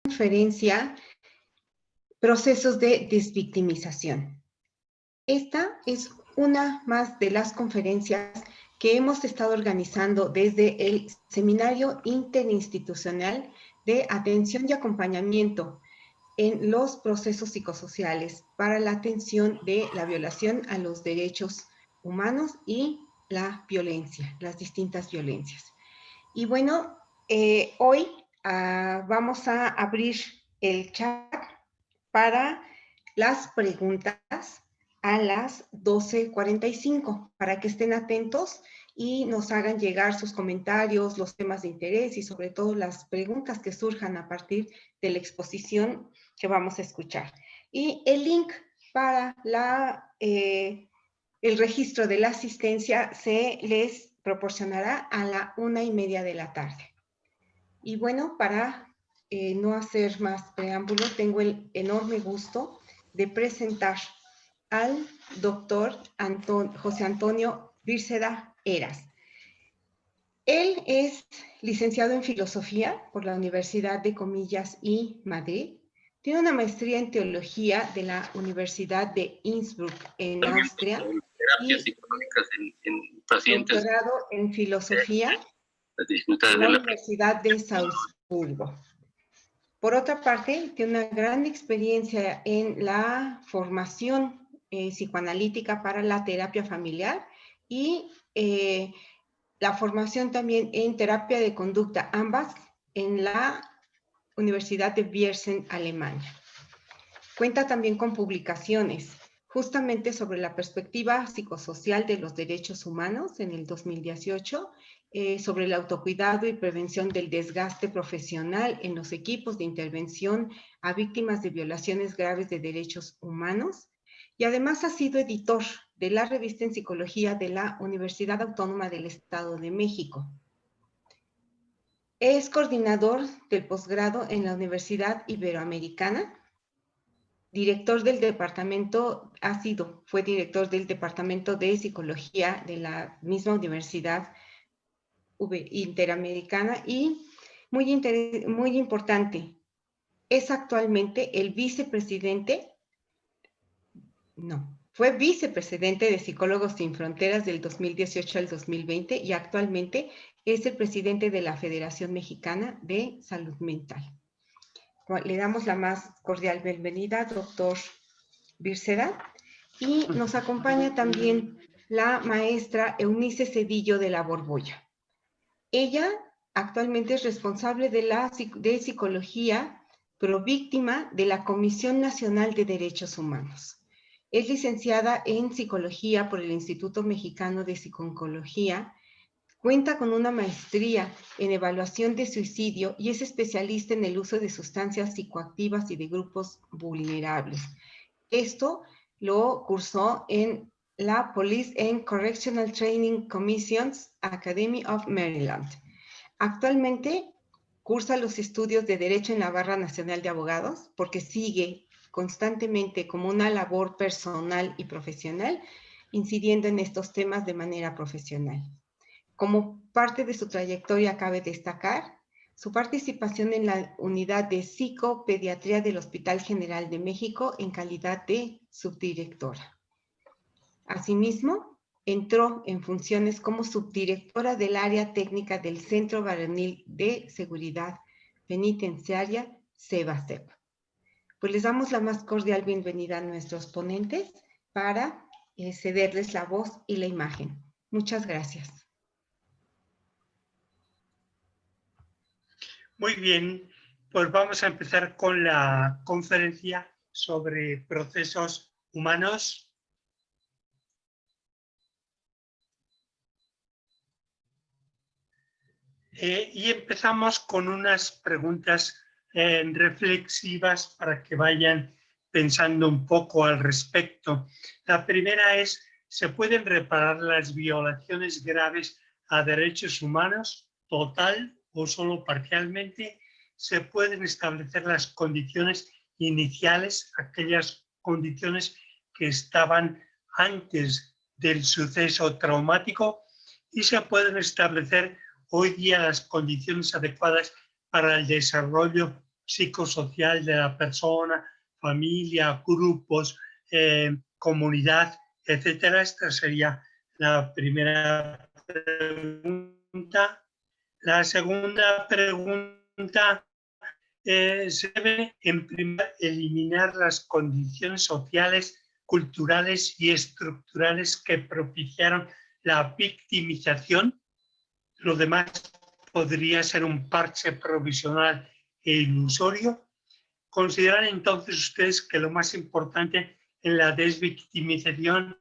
conferencia Procesos de desvictimización. Esta es una más de las conferencias que hemos estado organizando desde el Seminario Interinstitucional de Atención y Acompañamiento en los procesos psicosociales para la atención de la violación a los derechos humanos y la violencia, las distintas violencias. Y bueno, hoy vamos a abrir el chat para las preguntas a las 12:45, para que estén atentos y nos hagan llegar sus comentarios, los temas de interés y sobre todo las preguntas que surjan a partir de la exposición que vamos a escuchar. Y el link para el registro de la asistencia se les proporcionará a la 1:30 de la tarde. Y bueno, para no hacer más preámbulo, tengo el enorme gusto de presentar al doctor José Antonio Bírceda Heras. Él es licenciado en Filosofía por la Universidad de Comillas y Madrid. Tiene una maestría en Teología de la Universidad de Innsbruck en Austria. Terapias psicológicas en pacientes. Doctorado en Filosofía en la Universidad de Salzburgo. Por otra parte, tiene una gran experiencia en la formación psicoanalítica para la terapia familiar y la formación también en terapia de conducta, ambas en la Universidad de Biersen, Alemania. Cuenta también con publicaciones justamente sobre la perspectiva psicosocial de los derechos humanos en el 2018, sobre el autocuidado y prevención del desgaste profesional en los equipos de intervención a víctimas de violaciones graves de derechos humanos, y además ha sido editor de la revista en Psicología de la Universidad Autónoma del Estado de México. Es coordinador del posgrado en la Universidad Iberoamericana, director del departamento, fue director del departamento de psicología de la misma Universidad Interamericana y muy importante, es actualmente el fue vicepresidente de Psicólogos Sin Fronteras del 2018 al 2020 y actualmente es el presidente de la Federación Mexicana de Salud Mental. Le damos la más cordial bienvenida, doctor Bírceda, y nos acompaña también la maestra Eunice Cedillo de la Borbolla. Ella actualmente es responsable de Psicología Províctima de la Comisión Nacional de Derechos Humanos. Es licenciada en Psicología por el Instituto Mexicano de Psiconcología. Cuenta con una maestría en evaluación de suicidio y es especialista en el uso de sustancias psicoactivas y de grupos vulnerables. Esto lo cursó en la Police and Correctional Training Commission's Academy of Maryland. Actualmente cursa los estudios de Derecho en la Barra Nacional de Abogados porque sigue constantemente como una labor personal y profesional incidiendo en estos temas de manera profesional. Como parte de su trayectoria cabe destacar su participación en la unidad de psicopediatría del Hospital General de México en calidad de subdirectora. Asimismo, entró en funciones como subdirectora del área técnica del Centro Varonil de Seguridad Penitenciaria, CEVASEP. Pues les damos la más cordial bienvenida a nuestros ponentes para cederles la voz y la imagen. Muchas gracias. Muy bien, pues vamos a empezar con la conferencia sobre procesos humanos. Y empezamos con unas preguntas reflexivas para que vayan pensando un poco al respecto. La primera es, ¿se pueden reparar las violaciones graves a derechos humanos total o solo parcialmente? ¿Se pueden establecer las condiciones iniciales, aquellas condiciones que estaban antes del suceso traumático? ¿Y se pueden establecer hoy día las condiciones adecuadas para el desarrollo psicosocial de la persona, familia, grupos, comunidad, etcétera. Esta sería la primera pregunta. La segunda pregunta se debe, en primer, eliminar las condiciones sociales, culturales y estructurales que propiciaron la victimización. Lo demás podría ser un parche provisional e ilusorio. ¿Consideran entonces ustedes que lo más importante en la desvictimización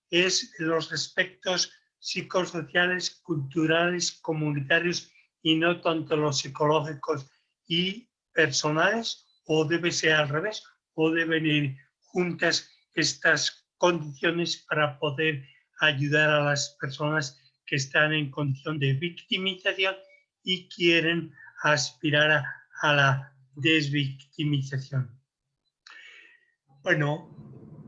es los aspectos psicosociales, culturales, comunitarios y no tanto los psicológicos y personales? ¿O debe ser al revés? ¿O deben ir juntas estas condiciones para poder ayudar a las personas que están en condición de victimización y quieren aspirar a la desvictimización? Bueno,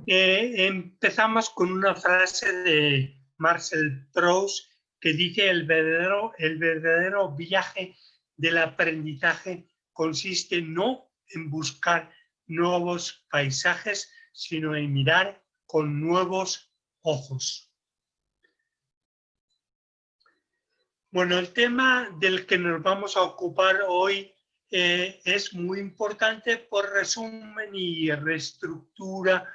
empezamos con una frase de Marcel Proust que dice: el verdadero viaje del aprendizaje consiste no en buscar nuevos paisajes, sino en mirar con nuevos ojos. Bueno, el tema del que nos vamos a ocupar hoy es muy importante por resumen y reestructura,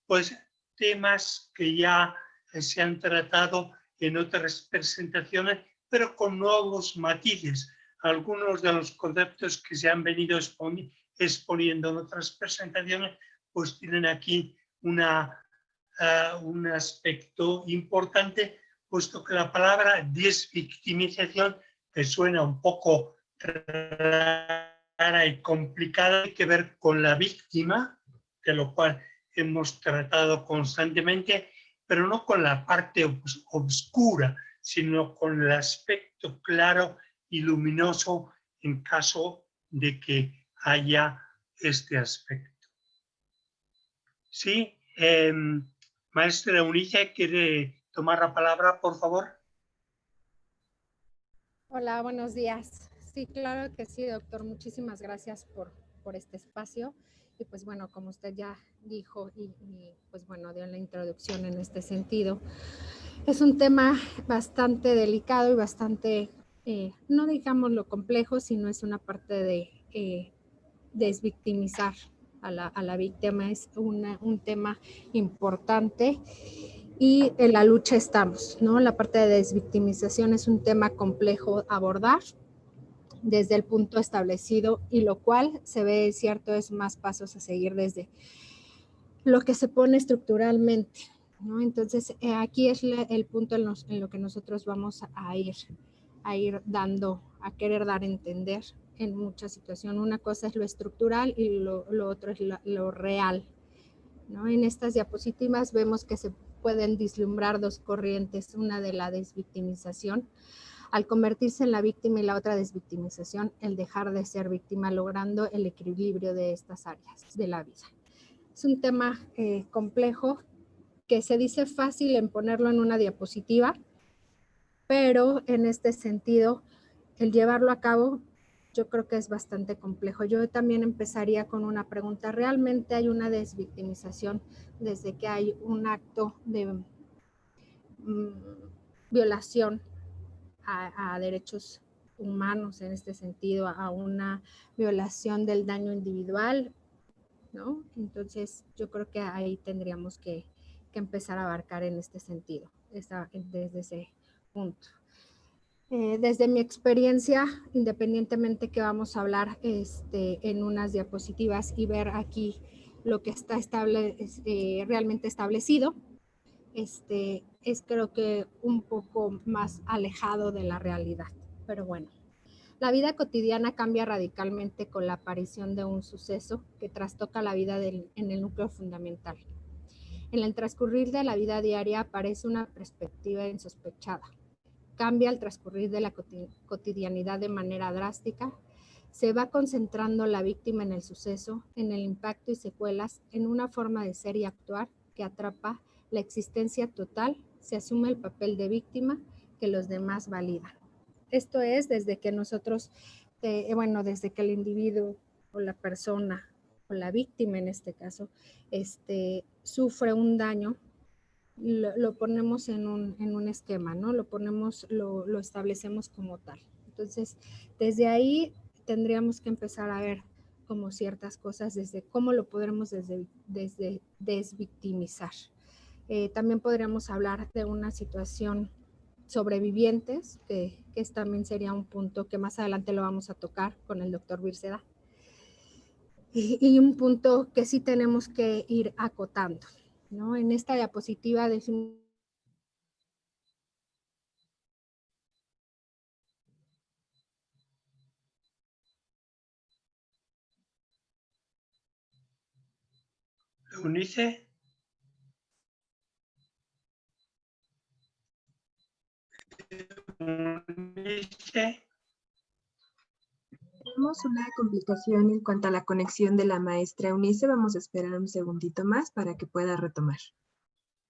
pues temas que ya se han tratado en otras presentaciones, pero con nuevos matices. Algunos de los conceptos que se han venido exponiendo en otras presentaciones, pues tienen aquí un aspecto importante, puesto que la palabra desvictimización, que suena un poco rara y complicada, hay que ver con la víctima, de lo cual hemos tratado constantemente, pero no con la parte oscura, sino con el aspecto claro y luminoso en caso de que haya este aspecto. Sí, maestra Eunice, ¿quiere tomar la palabra, por favor? Hola, buenos días. Sí, claro que sí, doctor. Muchísimas gracias por este espacio. Y pues bueno, como usted ya dijo y pues bueno, dio la introducción en este sentido, es un tema bastante delicado y bastante, no digamos lo complejo, sino es una parte de desvictimizar a la víctima. Es un tema importante. Y en la lucha estamos, ¿no? La parte de desvictimización es un tema complejo a abordar desde el punto establecido y lo cual se ve cierto es más pasos a seguir desde lo que se pone estructuralmente, ¿no? Entonces aquí es el punto en lo que nosotros vamos a ir dando, a querer dar a entender en muchas situaciones. Una cosa es lo estructural y lo otro es lo real, ¿no? En estas diapositivas vemos que se pueden vislumbrar dos corrientes, una de la desvictimización, al convertirse en la víctima, y la otra desvictimización, el dejar de ser víctima, logrando el equilibrio de estas áreas de la vida. Es un tema complejo que se dice fácil en ponerlo en una diapositiva, pero en este sentido, el llevarlo a cabo, yo creo que es bastante complejo. Yo también empezaría con una pregunta. ¿Realmente hay una desvictimización desde que hay un acto de violación a derechos humanos, en este sentido, a una violación del daño individual, ¿no? Entonces, yo creo que ahí tendríamos que empezar a abarcar en este sentido, desde ese punto. Desde mi experiencia, independientemente que vamos a hablar en unas diapositivas y ver aquí lo que está realmente establecido, es creo que un poco más alejado de la realidad. Pero bueno, la vida cotidiana cambia radicalmente con la aparición de un suceso que trastoca la vida en el núcleo fundamental. En el transcurrir de la vida diaria aparece una perspectiva insospechada. Cambia al transcurrir de la cotidianidad de manera drástica. Se va concentrando la víctima en el suceso, en el impacto y secuelas, en una forma de ser y actuar que atrapa la existencia total. Se asume el papel de víctima que los demás validan. Esto es desde que nosotros, desde que el individuo o la persona o la víctima en este caso sufre un daño, lo ponemos en un esquema, ¿no? Lo establecemos como tal. Entonces, desde ahí tendríamos que empezar a ver como ciertas cosas desde cómo lo podremos desde desvictimizar. También podríamos hablar de una situación sobrevivientes, que también sería un punto que más adelante lo vamos a tocar con el doctor Bírceda. Y un punto que sí tenemos que ir acotando, ¿no? En esta diapositiva decimos Eunice. Eunice. Tenemos una complicación en cuanto a la conexión de la maestra Eunice. Vamos a esperar un segundito más para que pueda retomar.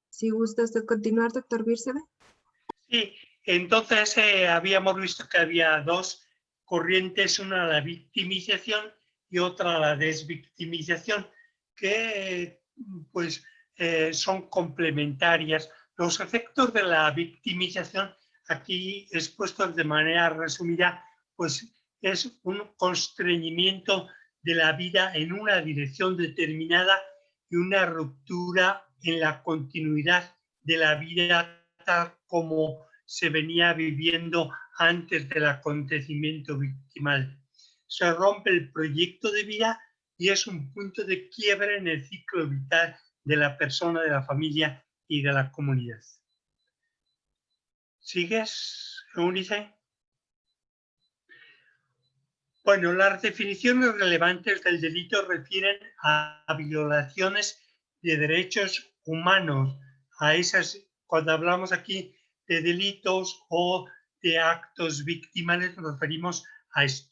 Si gusta usted continuar, doctor Bírceda. Sí, entonces habíamos visto que había dos corrientes, una la victimización y otra la desvictimización, que pues son complementarias. Los efectos de la victimización, aquí expuestos de manera resumida, pues es un constreñimiento de la vida en una dirección determinada y una ruptura en la continuidad de la vida tal como se venía viviendo antes del acontecimiento victimal. Se rompe el proyecto de vida y es un punto de quiebre en el ciclo vital de la persona, de la familia y de la comunidad. ¿Sigues, Eunice? Bueno, las definiciones relevantes del delito refieren a violaciones de derechos humanos, a esas, cuando hablamos aquí de delitos o de actos victimales, nos referimos a esto.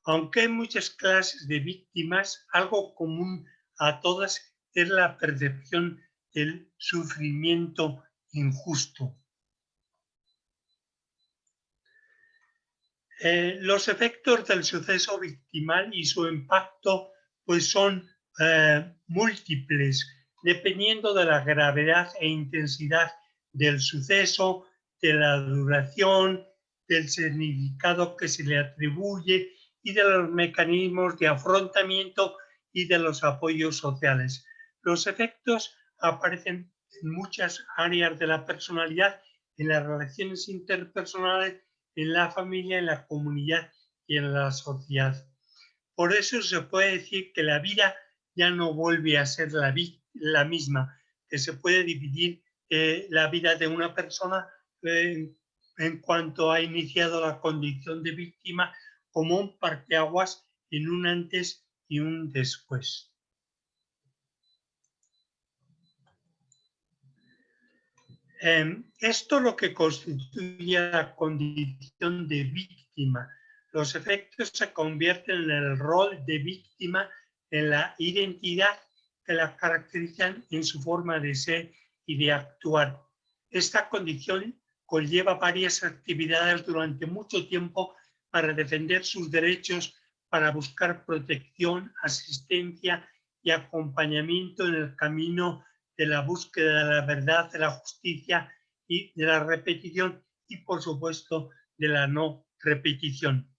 Aunque hay muchas clases de víctimas, algo común a todas es la percepción del sufrimiento injusto. Los efectos del suceso victimal y su impacto pues son múltiples, dependiendo de la gravedad e intensidad del suceso, de la duración, del significado que se le atribuye y de los mecanismos de afrontamiento y de los apoyos sociales. Los efectos aparecen en muchas áreas de la personalidad, en las relaciones interpersonales, en la familia, en la comunidad y en la sociedad. Por eso se puede decir que la vida ya no vuelve a ser la misma, que se puede dividir la vida de una persona en cuanto ha iniciado la condición de víctima como un parteaguas en un antes y un después. Esto es lo que constituye la condición de víctima. Los efectos se convierten en el rol de víctima, en la identidad que la caracterizan en su forma de ser y de actuar. Esta condición conlleva varias actividades durante mucho tiempo para defender sus derechos, para buscar protección, asistencia y acompañamiento en el camino de la búsqueda de la verdad, de la justicia y de la repetición y, por supuesto, de la no repetición.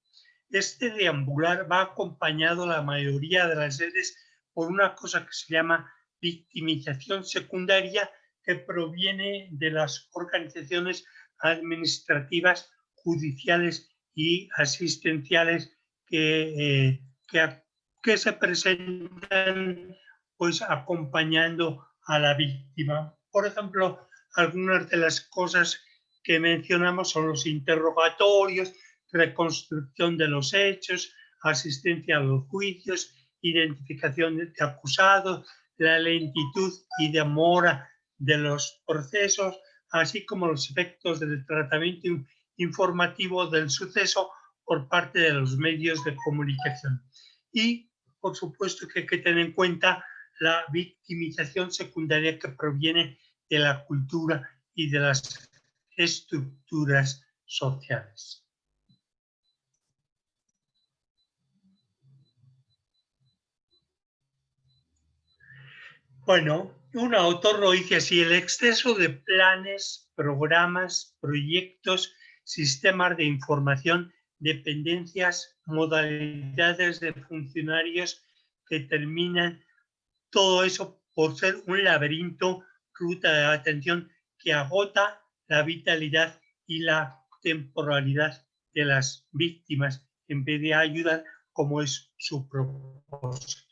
Este deambular va acompañado la mayoría de las veces por una cosa que se llama victimización secundaria, que proviene de las organizaciones administrativas, judiciales y asistenciales que se presentan pues acompañando a la víctima. Por ejemplo, algunas de las cosas que mencionamos son los interrogatorios, reconstrucción de los hechos, asistencia a los juicios, identificación de acusados, la lentitud y demora de los procesos, así como los efectos del tratamiento informativo del suceso por parte de los medios de comunicación. Y, por supuesto, que hay que tener en cuenta la victimización secundaria que proviene de la cultura y de las estructuras sociales. Bueno, un autor lo dice así: el exceso de planes, programas, proyectos, sistemas de información, dependencias, modalidades de funcionarios que terminan todo eso por ser un laberinto, ruta de atención que agota la vitalidad y la temporalidad de las víctimas en vez de ayudar como es su propósito.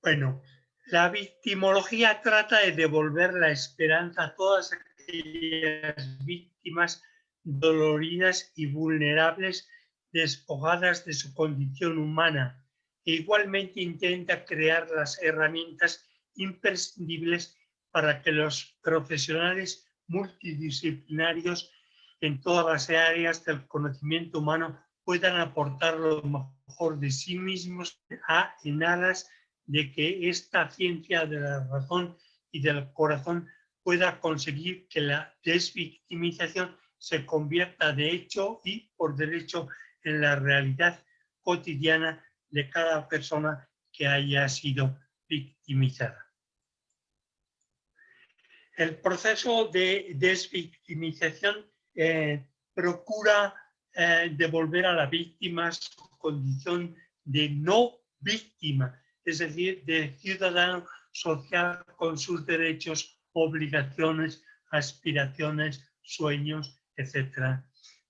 Bueno, la victimología trata de devolver la esperanza a todas aquellas víctimas doloridas y vulnerables, despojadas de su condición humana, e igualmente intenta crear las herramientas imprescindibles para que los profesionales multidisciplinarios en todas las áreas del conocimiento humano puedan aportar lo mejor de sí mismos en aras de que esta ciencia de la razón y del corazón pueda conseguir que la desvictimización se convierta de hecho y por derecho en la realidad cotidiana de cada persona que haya sido victimizada. El proceso de desvictimización procura devolver a la víctima su condición de no víctima, es decir, de ciudadano social con sus derechos, obligaciones, aspiraciones, sueños, etc.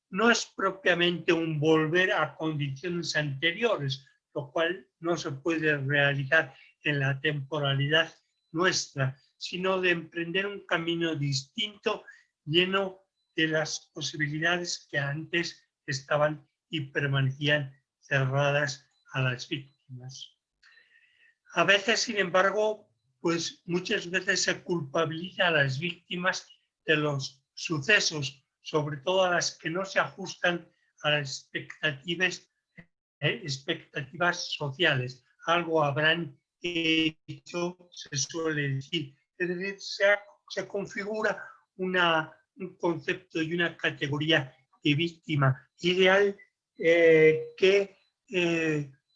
No es propiamente un volver a condiciones anteriores, lo cual no se puede realizar en la temporalidad nuestra, sino de emprender un camino distinto, lleno de las posibilidades que antes estaban y permanecían cerradas a las víctimas. A veces, sin embargo, pues muchas veces se culpabiliza a las víctimas de los sucesos, sobre todo a las que no se ajustan a las expectativas sociales. Algo habrán hecho, se suele decir. Es decir, se configura un concepto y una categoría de víctima ideal que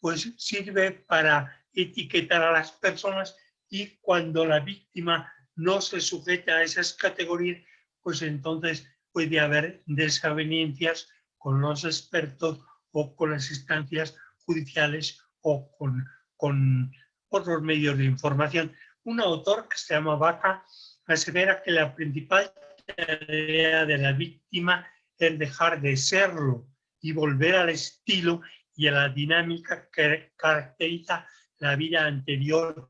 pues sirve para etiquetar a las personas, y cuando la víctima no se sujeta a esas categorías, pues entonces puede haber desavenencias con los expertos o con las instancias judiciales o con otros medios de información. Un autor que se llama Vaca asevera que la principal tarea de la víctima es dejar de serlo y volver al estilo y a la dinámica que caracteriza la vida anterior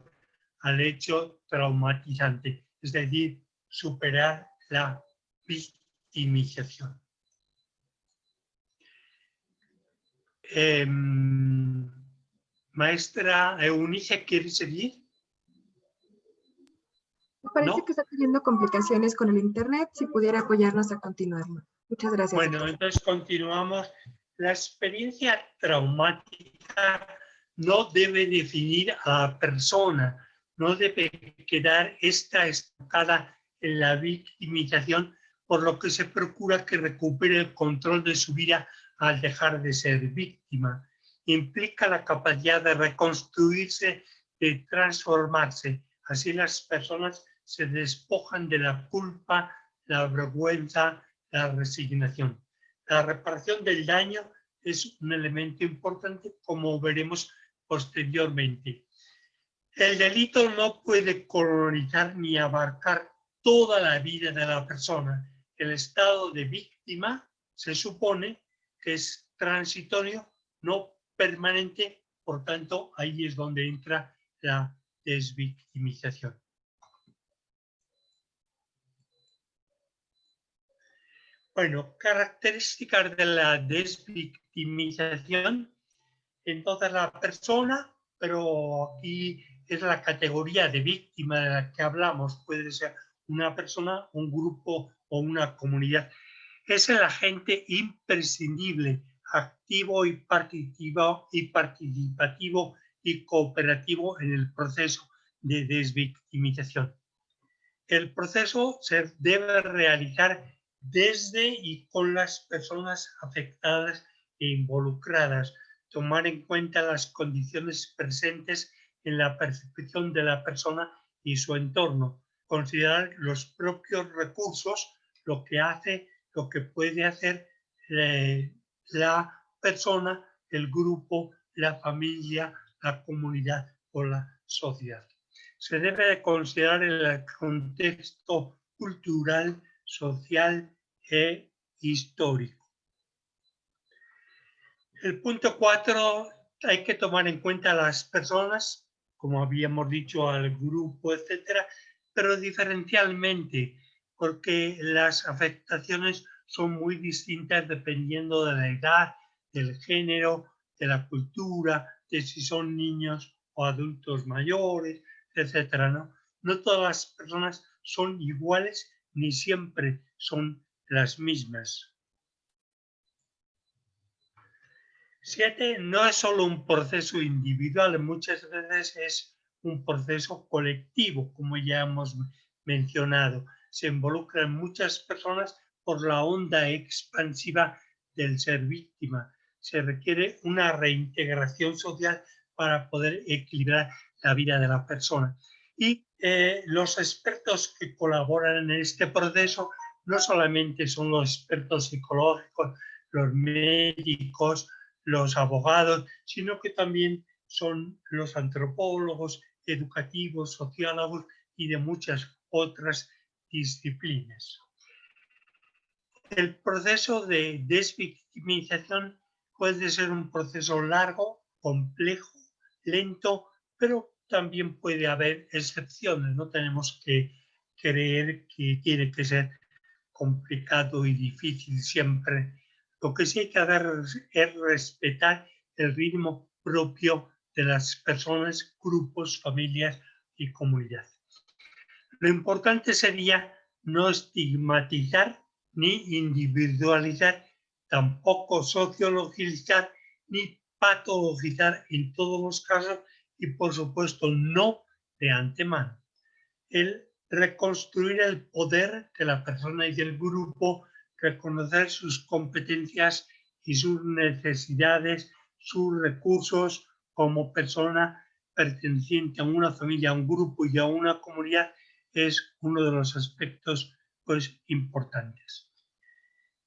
al hecho traumatizante, es decir, superar la victimización. Maestra Eunice, ¿quiere seguir? Me parece ¿No? que está teniendo complicaciones con el internet. Si pudiera apoyarnos a continuarlo. Muchas gracias. Bueno, doctor. entonces continuamos. La experiencia traumática no debe definir a la persona, no debe quedar estancada en la victimización, por lo que se procura que recupere el control de su vida al dejar de ser víctima. Implica la capacidad de reconstruirse, de transformarse. Así las personas se despojan de la culpa, la vergüenza, la resignación. La reparación del daño es un elemento importante, como veremos posteriormente. El delito no puede colonizar ni abarcar toda la vida de la persona. El estado de víctima se supone que es transitorio, no permanente, por tanto, ahí es donde entra la desvictimización. Bueno, características de la desvictimización. Entonces la persona, pero aquí es la categoría de víctima de la que hablamos, puede ser una persona, un grupo o una comunidad. Es el agente imprescindible, activo y participativo y cooperativo en el proceso de desvictimización. El proceso se debe realizar desde y con las personas afectadas e involucradas. tomar en cuenta las condiciones presentes en la percepción de la persona y su entorno, considerar los propios recursos, lo que puede hacer la persona, el grupo, la familia, la comunidad o la sociedad. Se debe de considerar el contexto cultural, social e histórico. El punto 4, hay que tomar en cuenta a las personas, como habíamos dicho, al grupo, etcétera, pero diferencialmente, porque las afectaciones son muy distintas dependiendo de la edad, del género, de la cultura, de si son niños o adultos mayores, etcétera, ¿no? No todas las personas son iguales ni siempre son las mismas. 7, no es solo un proceso individual, muchas veces es un proceso colectivo, como ya hemos mencionado. Se involucran muchas personas por la onda expansiva del ser víctima. Se requiere una reintegración social para poder equilibrar la vida de la persona. Y los expertos que colaboran en este proceso no solamente son los expertos psicológicos, los médicos, los abogados, sino que también son los antropólogos, educativos, sociólogos y de muchas otras disciplinas. El proceso de desvictimización puede ser un proceso largo, complejo, lento, pero también puede haber excepciones. No tenemos que creer que tiene que ser complicado y difícil siempre. Lo que sí hay que hacer es respetar el ritmo propio de las personas, grupos, familias y comunidades. Lo importante sería no estigmatizar ni individualizar, tampoco sociologizar ni patologizar en todos los casos y, por supuesto, no de antemano. El reconstruir el poder de la persona y del grupo, reconocer sus competencias y sus necesidades, sus recursos como persona perteneciente a una familia, a un grupo y a una comunidad es uno de los aspectos pues, importantes.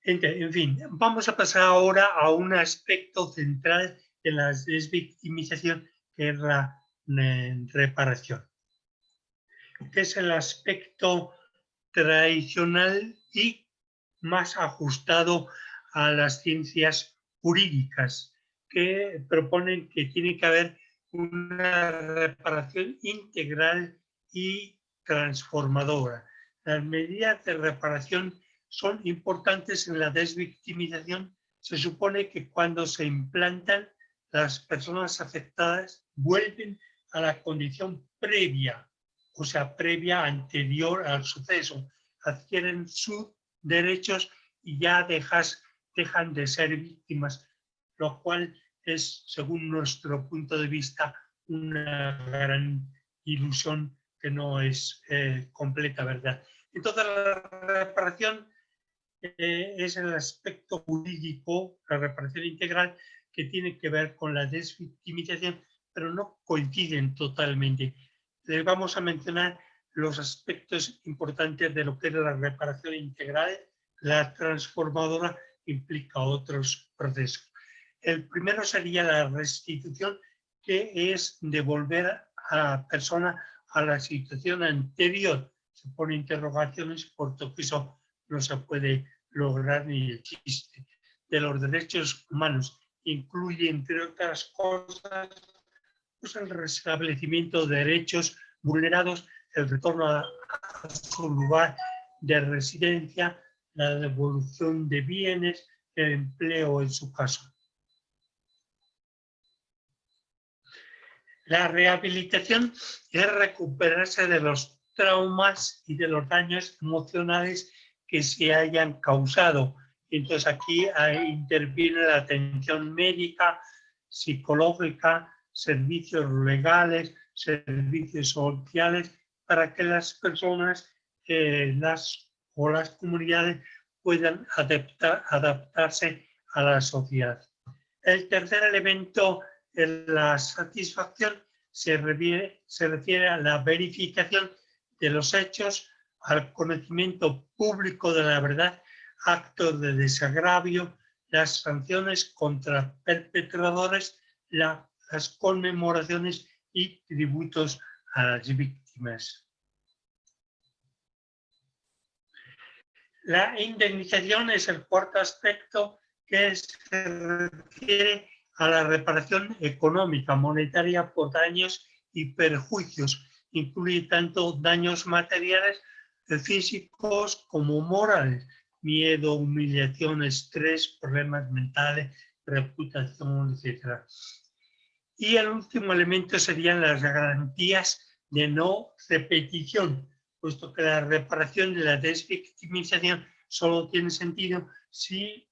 En fin, vamos a pasar ahora a un aspecto central de la desvictimización, que es la reparación, que es el aspecto tradicional y más ajustado a las ciencias jurídicas, que proponen que tiene que haber una reparación integral y transformadora. Las medidas de reparación son importantes en la desvictimización. Se supone que cuando se implantan, las personas afectadas vuelven a la condición previa, o sea, previa, anterior al suceso, adquieren sus derechos y ya dejan de ser víctimas, lo cual es, según nuestro punto de vista, una gran ilusión que no es completa verdad. Entonces, la reparación es el aspecto jurídico, la reparación integral, que tiene que ver con la desvictimización, pero no coinciden totalmente. Les vamos a mencionar los aspectos importantes de lo que es la reparación integral. La transformadora implica otros procesos. El primero sería la restitución, que es devolver a la persona a la situación anterior. Se pone interrogaciones porque eso no se puede lograr ni existe. De los derechos humanos incluye, entre otras cosas, pues el restablecimiento de derechos vulnerados, el retorno a su lugar de residencia, la devolución de bienes, el empleo en su caso. La rehabilitación es recuperarse de los traumas y de los daños emocionales que se hayan causado. Entonces aquí interviene la atención médica, psicológica, servicios legales, servicios sociales, para que las personas las comunidades puedan adaptarse a la sociedad. El tercer elemento en la satisfacción se refiere a la verificación de los hechos, al conocimiento público de la verdad, actos de desagravio, las sanciones contra perpetradores, las conmemoraciones y tributos a las víctimas. La indemnización es el cuarto aspecto que se refiere a la reparación económica, monetaria por daños y perjuicios. Incluye tanto daños materiales, físicos como morales, miedo, humillación, estrés, problemas mentales, reputación, etc. Y el último elemento serían las garantías de no repetición, puesto que la reparación de la desvictimización solo tiene sentido si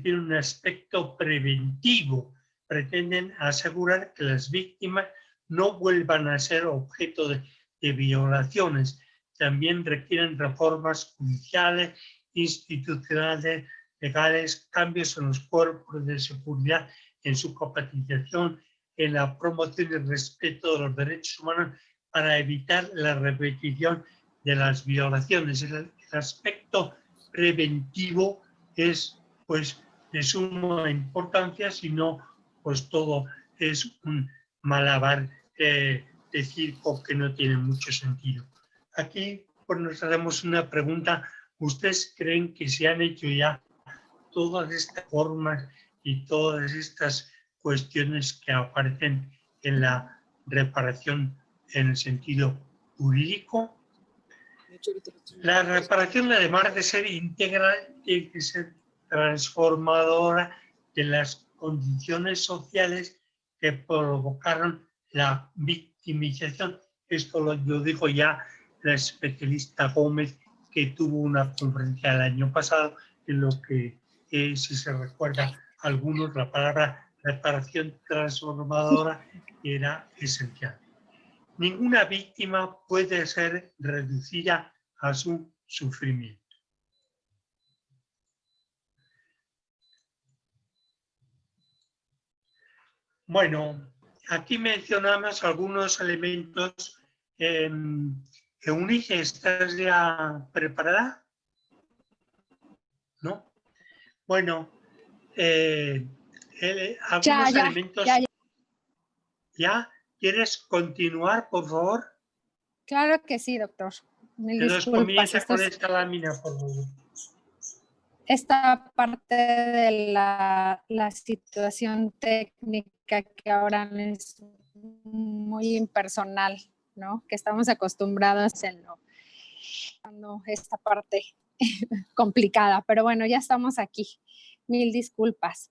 tiene un aspecto preventivo. Pretenden asegurar que las víctimas no vuelvan a ser objeto de violaciones. También requieren reformas judiciales, institucionales, legales, cambios en los cuerpos de seguridad, en su capacitación, en la promoción y el respeto de los derechos humanos para evitar la repetición de las violaciones. El aspecto preventivo es pues de suma importancia, si no pues todo es un malabar de circo que no tiene mucho sentido. Aquí pues nos hacemos una pregunta. ¿Ustedes creen que se han hecho ya todas estas formas y todas estas cuestiones que aparecen en la reparación en el sentido jurídico? La reparación, además de ser integral, tiene que ser transformadora de las condiciones sociales que provocaron la victimización. Esto lo dijo ya la especialista Gómez, que tuvo una conferencia el año pasado, en lo que, si se recuerda a algunos, la palabra reparación transformadora era esencial. Ninguna víctima puede ser reducida a su sufrimiento. Bueno, aquí mencionamos algunos elementos. Eunice, ¿estás ya preparada? ¿No? Bueno, algunos elementos. ¿Ya? ¿Quieres continuar, por favor? Claro que sí, doctor. Entonces comienza con esta lámina, por favor. Esta parte de la situación técnica que ahora es muy impersonal, ¿no? Que estamos acostumbrados en esta parte complicada, pero bueno, ya estamos aquí. Mil disculpas.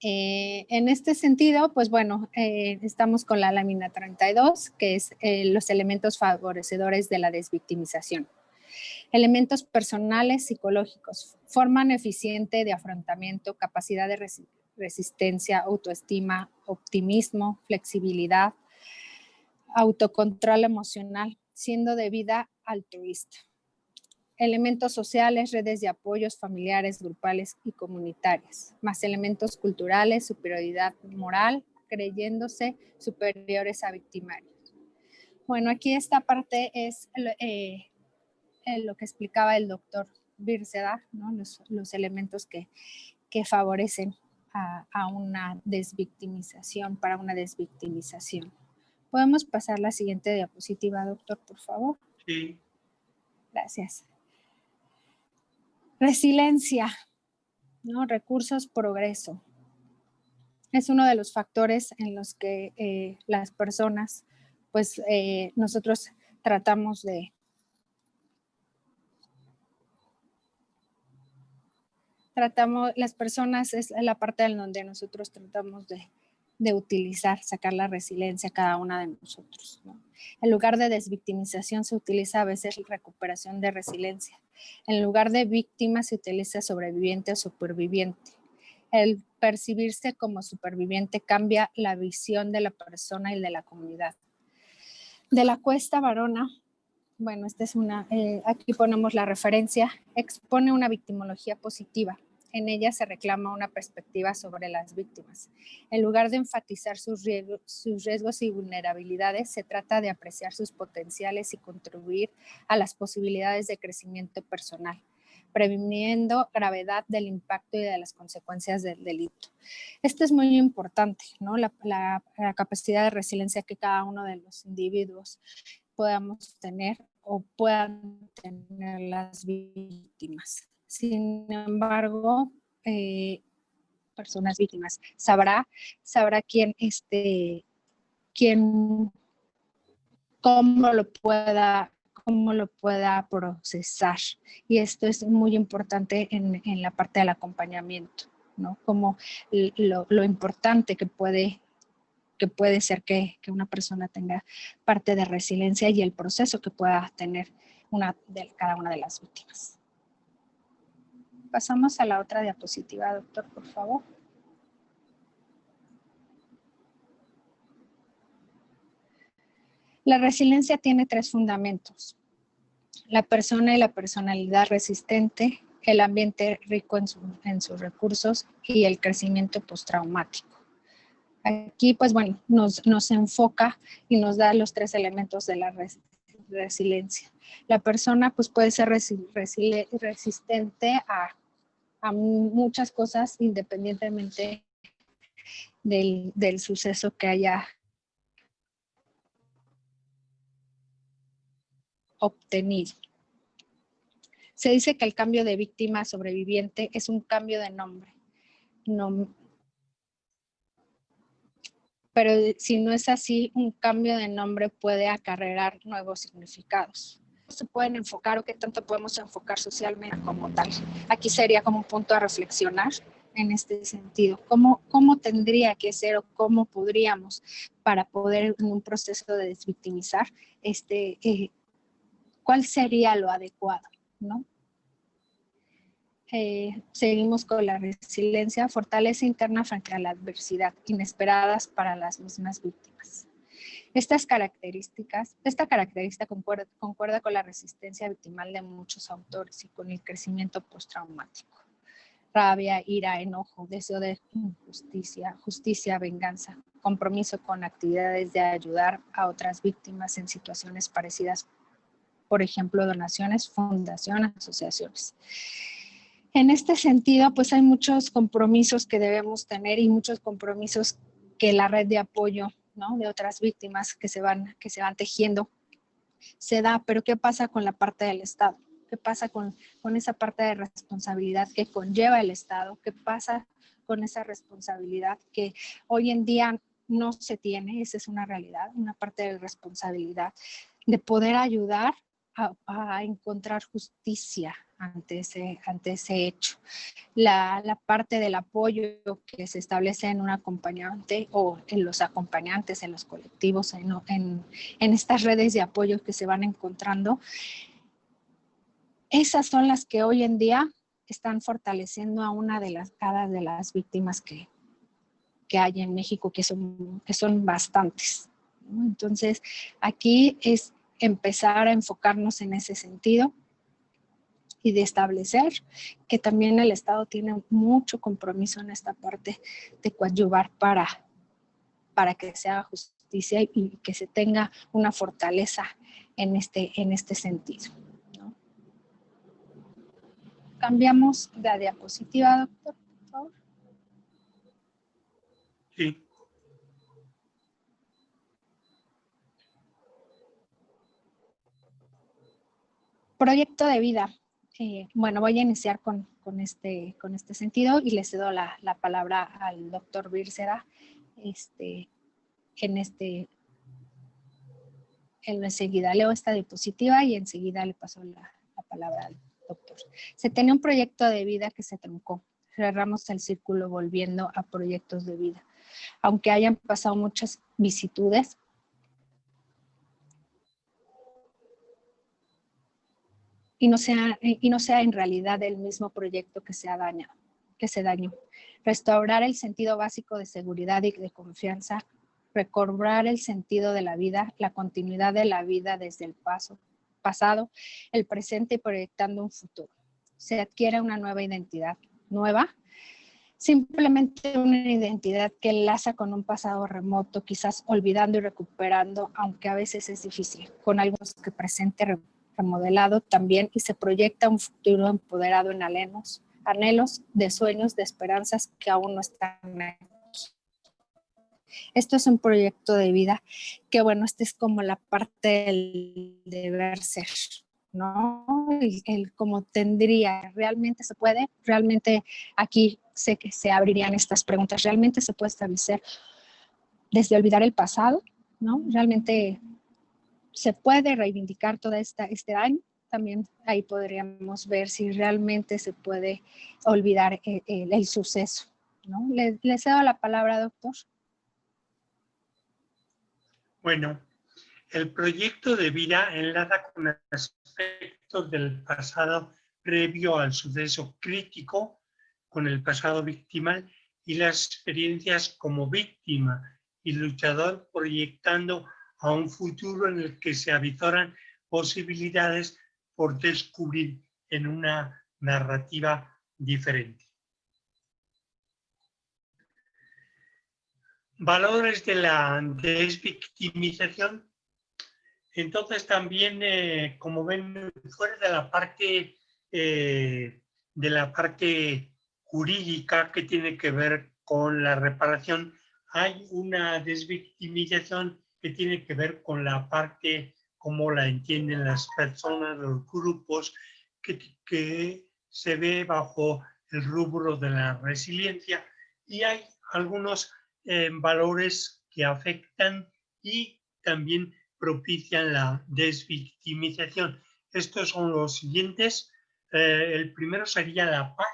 En este sentido, pues bueno, estamos con la lámina 32, que es los elementos favorecedores de la desvictimización. Elementos personales, psicológicos, forma eficiente de afrontamiento, capacidad de resistencia, autoestima, optimismo, flexibilidad, autocontrol emocional, siendo de vida altruista. Elementos sociales, redes de apoyos familiares, grupales y comunitarias, más elementos culturales, superioridad moral, creyéndose superiores a victimarios. Bueno, aquí esta parte es lo que explicaba el doctor Bírceda, ¿no? Los elementos que favorecen a una desvictimización, para una desvictimización. ¿Podemos pasar la siguiente diapositiva, doctor, por favor? Sí. Gracias. Resiliencia, ¿no? Recursos, progreso. Es uno de los factores en los que las personas, pues nosotros tratamos de las personas es la parte en donde nosotros tratamos de utilizar, sacar la resiliencia a cada una de nosotros, ¿no? En lugar de desvictimización se utiliza a veces recuperación de resiliencia. En lugar de víctima se utiliza sobreviviente o superviviente. El percibirse como superviviente cambia la visión de la persona y de la comunidad. De la Cuesta Varona, bueno, esta es aquí ponemos la referencia, expone una victimología positiva. En ella se reclama una perspectiva sobre las víctimas. En lugar de enfatizar sus riesgos y vulnerabilidades, se trata de apreciar sus potenciales y contribuir a las posibilidades de crecimiento personal, previniendo gravedad del impacto y de las consecuencias del delito. Esto es muy importante, ¿no? La capacidad de resiliencia que cada uno de los individuos podamos tener o puedan tener las víctimas. Sin embargo, personas víctimas, sabrá quién cómo lo pueda procesar. Y esto es muy importante en la parte del acompañamiento, ¿no? Como lo importante que puede ser que una persona tenga parte de resiliencia y el proceso que pueda tener cada una de las víctimas. Pasamos a la otra diapositiva, doctor, por favor. La resiliencia tiene 3 fundamentos: la persona y la personalidad resistente, el ambiente rico en sus recursos y el crecimiento postraumático. Aquí, pues bueno, nos enfoca y nos da los 3 elementos de la resiliencia. La persona pues puede ser resistente a muchas cosas independientemente del suceso que haya obtenido. Se dice que el cambio de víctima a sobreviviente es un cambio de nombre. Pero si no es así, un cambio de nombre puede acarrear nuevos significados. Se pueden enfocar o qué tanto podemos enfocar socialmente como tal. Aquí sería como un punto a reflexionar en este sentido. ¿Cómo tendría que ser o cómo podríamos para poder en un proceso de desvictimizar, cuál sería lo adecuado, ¿no? Seguimos con la resiliencia, fortaleza interna frente a la adversidad, inesperadas para las mismas víctimas. Esta característica concuerda con la resistencia victimal de muchos autores y con el crecimiento postraumático. Rabia, ira, enojo, deseo de justicia, venganza, compromiso con actividades de ayudar a otras víctimas en situaciones parecidas, por ejemplo, donaciones, fundaciones, asociaciones. En este sentido, pues hay muchos compromisos que debemos tener y muchos compromisos que la red de apoyo, ¿no?, de otras víctimas que se van tejiendo se da, pero ¿qué pasa con la parte del Estado? ¿Qué pasa con esa parte de responsabilidad que conlleva el Estado? ¿Qué pasa con esa responsabilidad que hoy en día no se tiene? Esa es una realidad, una parte de responsabilidad de poder ayudar a encontrar justicia ante ese hecho. La parte del apoyo que se establece en un acompañante o en los acompañantes, en los colectivos, en estas redes de apoyo que se van encontrando, esas son las que hoy en día están fortaleciendo a cada de las víctimas que hay en México, que son bastantes, ¿no? Entonces, aquí es empezar a enfocarnos en ese sentido y de establecer que también el Estado tiene mucho compromiso en esta parte de coadyuvar para que se haga justicia y que se tenga una fortaleza en este sentido, ¿no? Cambiamos de diapositiva, doctor, por favor. Sí. Proyecto de vida. Bueno, voy a iniciar con este sentido y le cedo la palabra al doctor Bírcera. Enseguida leo esta diapositiva y enseguida le paso la palabra al doctor. Se tenía un proyecto de vida que se truncó. Cerramos el círculo volviendo a proyectos de vida. Aunque hayan pasado muchas vicisitudes, y no sea en realidad el mismo proyecto que se dañó. Restaurar el sentido básico de seguridad y de confianza, recobrar el sentido de la vida, la continuidad de la vida desde el pasado, el presente y proyectando un futuro. Se adquiere una nueva identidad, nueva, simplemente una identidad que enlaza con un pasado remoto, quizás olvidando y recuperando, aunque a veces es difícil, con algo que presente remodelado también y se proyecta un futuro empoderado en anhelos de sueños, de esperanzas que aún no están aquí. Esto es un proyecto de vida que, bueno, esta es como la parte del deber ser, ¿no? El cómo tendría, ¿realmente se puede? ¿Realmente aquí sé que se abrirían estas preguntas? ¿Realmente se puede establecer desde olvidar el pasado? ¿No? ¿Realmente se puede reivindicar todo este daño? También ahí podríamos ver si realmente se puede olvidar el suceso, ¿no? Le cedo la palabra, doctor. Bueno, el proyecto de vida enlaza con aspectos del pasado previo al suceso crítico, con el pasado victimal y las experiencias como víctima y luchador, proyectando a un futuro en el que se avizoran posibilidades por descubrir en una narrativa diferente. Valores de la desvictimización. Entonces también, como ven, fuera de la parte jurídica que tiene que ver con la reparación, hay una desvictimización que tiene que ver con la parte como la entienden las personas, los grupos, que se ve bajo el rubro de la resiliencia, y hay algunos valores que afectan y también propician la desvictimización. Estos son los siguientes. El primero sería la paz,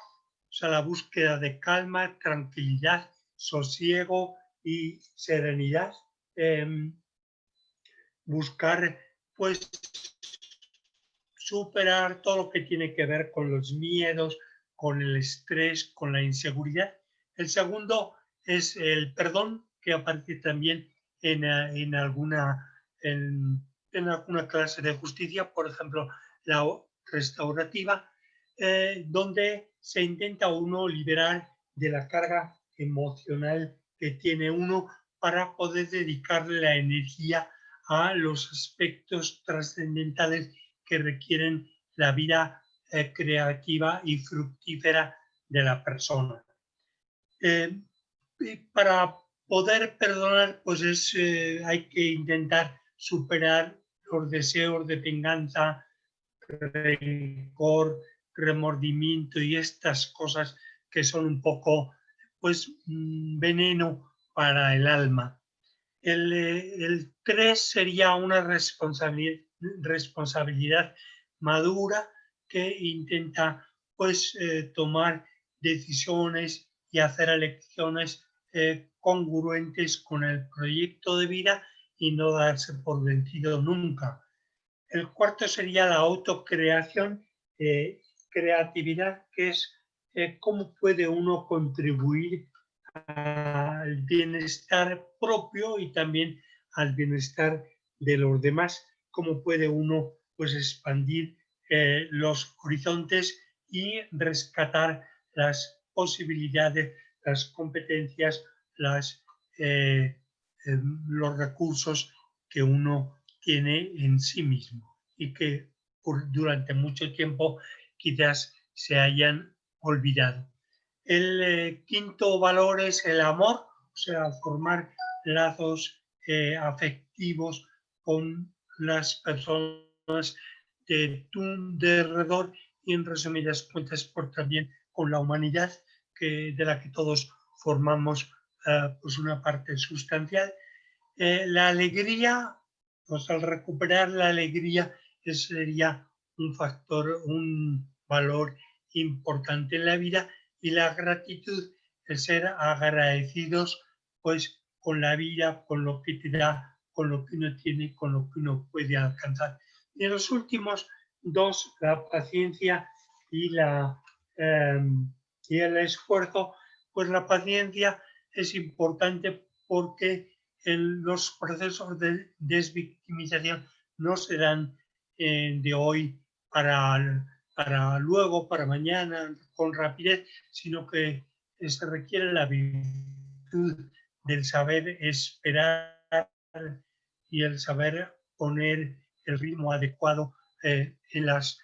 o sea, la búsqueda de calma, tranquilidad, sosiego y serenidad. Buscar, pues, superar todo lo que tiene que ver con los miedos, con el estrés, con la inseguridad. El segundo es el perdón, que aparece también en alguna clase de justicia, por ejemplo, la restaurativa, donde se intenta uno liberar de la carga emocional que tiene uno para poder dedicarle la energía a los aspectos trascendentales que requieren la vida creativa y fructífera de la persona. Y para poder perdonar, pues hay que intentar superar los deseos de venganza, rencor, remordimiento y estas cosas que son un poco, pues, veneno para el alma. El 3 sería una responsabilidad madura que intenta, pues, tomar decisiones y hacer elecciones congruentes con el proyecto de vida y no darse por vencido nunca. El cuarto sería la autocreación, creatividad, que es cómo puede uno contribuir al bienestar propio y también al bienestar de los demás, cómo puede uno, pues, expandir los horizontes y rescatar las posibilidades, las competencias, los recursos que uno tiene en sí mismo y que durante mucho tiempo quizás se hayan olvidado. El quinto valor es el amor, o sea, formar lazos afectivos con las personas de tu alrededor y, en resumidas cuentas, por también con la humanidad de la que todos formamos pues una parte sustancial. La alegría, pues al recuperar la alegría, sería un factor, un valor importante en la vida, y la gratitud, el ser agradecidos, pues, con la vida, con lo que te da, con lo que uno tiene, con lo que uno puede alcanzar. Y en los últimos dos, la paciencia y y el esfuerzo. Pues la paciencia es importante porque en los procesos de desvictimización no se dan de hoy para para luego, para mañana, con rapidez, sino que se requiere la virtud del saber esperar y el saber poner el ritmo adecuado en los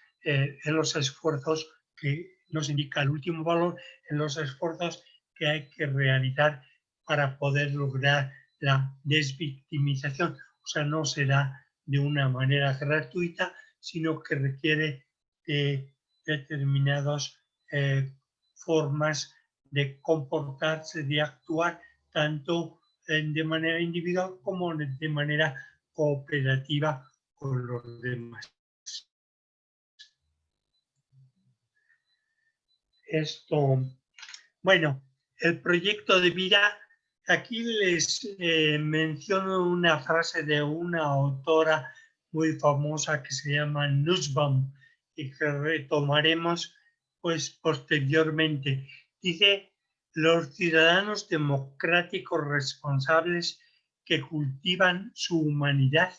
esfuerzos que nos indica el último valor, en los esfuerzos que hay que realizar para poder lograr la desvictimización. O sea, no se da de una manera gratuita, sino que requiere determinadas formas de comportarse, de actuar, tanto de manera individual como de manera cooperativa con los demás. Bueno, el proyecto de vida, aquí les menciono una frase de una autora muy famosa que se llama Nussbaum y que retomaremos pues posteriormente. Dice: los ciudadanos democráticos responsables que cultivan su humanidad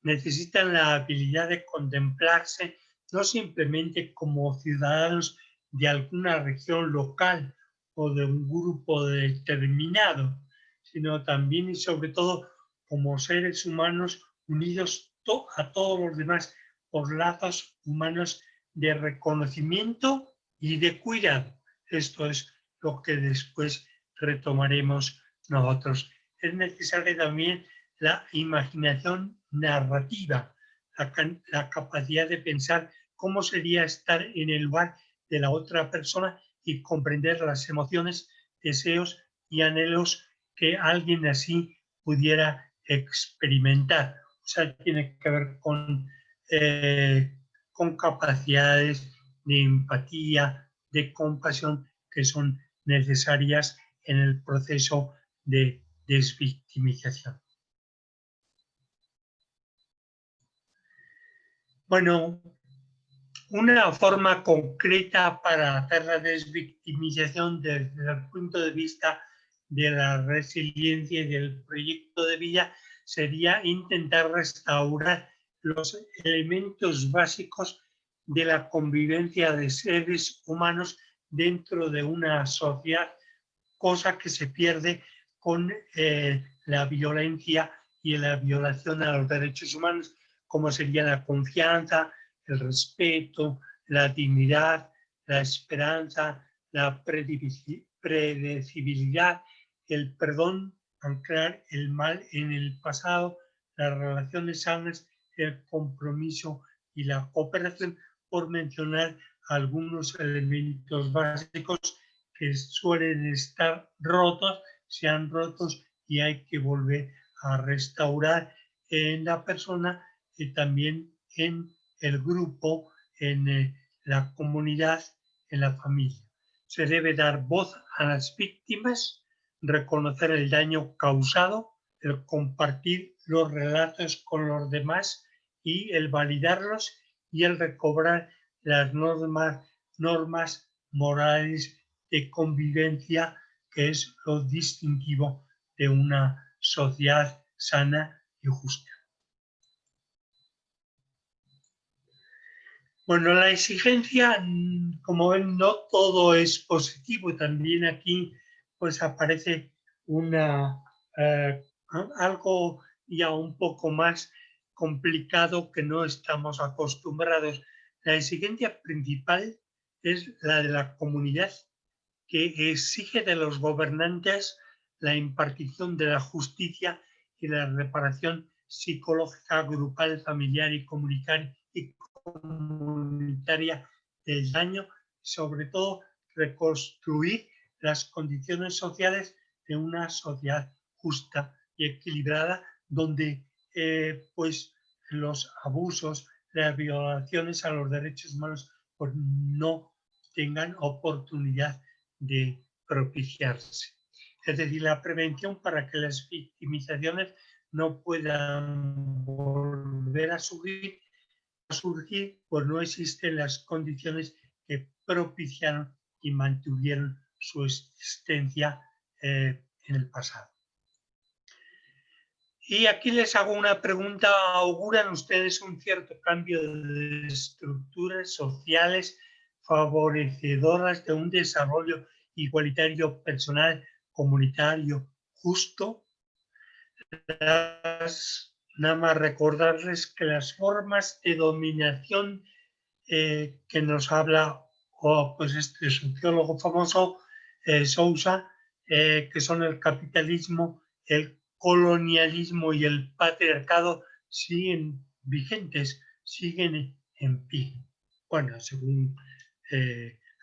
necesitan la habilidad de contemplarse no simplemente como ciudadanos de alguna región local o de un grupo determinado, sino también y sobre todo como seres humanos unidos a todos los demás por lazos humanos de reconocimiento y de cuidado. Esto es lo que después retomaremos nosotros. Es necesaria también la imaginación narrativa, la capacidad de pensar cómo sería estar en el lugar de la otra persona y comprender las emociones, deseos y anhelos que alguien así pudiera experimentar. O sea, tiene que ver con capacidades de empatía, de compasión que son necesarias en el proceso de desvictimización. Bueno, una forma concreta para hacer la desvictimización desde el punto de vista de la resiliencia y del proyecto de vida sería intentar restaurar los elementos básicos de la convivencia de seres humanos dentro de una sociedad, cosa que se pierde con la violencia y la violación a los derechos humanos, como sería la confianza, el respeto, la dignidad, la esperanza, la predecibilidad, el perdón, anclar el mal en el pasado, las relaciones sanas, el compromiso y la cooperación, por mencionar algunos elementos básicos que suelen estar rotos, se han rotos y hay que volver a restaurar en la persona y también en el grupo, en la comunidad, en la familia. Se debe dar voz a las víctimas, reconocer el daño causado, el compartir los relatos con los demás y el validarlos y el recobrar las normas morales de convivencia, que es lo distintivo de una sociedad sana y justa. Bueno, la exigencia, como ven, no todo es positivo. También aquí pues aparece algo ya un poco más complicado que no estamos acostumbrados. La exigencia principal es la de la comunidad, que exige de los gobernantes la impartición de la justicia y la reparación psicológica, grupal, familiar y comunitaria del daño, sobre todo reconstruir las condiciones sociales de una sociedad justa y equilibrada, donde pues los abusos, las violaciones a los derechos humanos pues no tengan oportunidad de propiciarse. Es decir, la prevención para que las victimizaciones no puedan volver a surgir, pues no existen las condiciones que propiciaron y mantuvieron su existencia en el pasado. Y aquí les hago una pregunta. ¿Auguran ustedes un cierto cambio de estructuras sociales favorecedoras de un desarrollo igualitario, personal, comunitario, justo? Nada más recordarles que las formas de dominación que nos habla pues este sociólogo famoso, Sousa, que son el capitalismo, el colonialismo y el patriarcado, siguen vigentes, siguen en pie. Bueno, según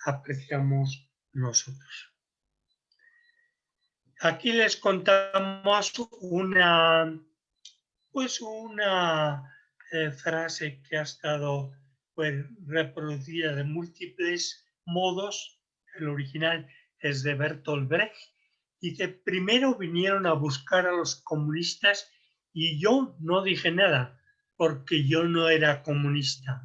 apreciamos nosotros. Aquí les contamos una frase que ha estado pues, reproducida de múltiples modos. El original es de Bertolt Brecht. Dice: primero vinieron a buscar a los comunistas y yo no dije nada porque yo no era comunista.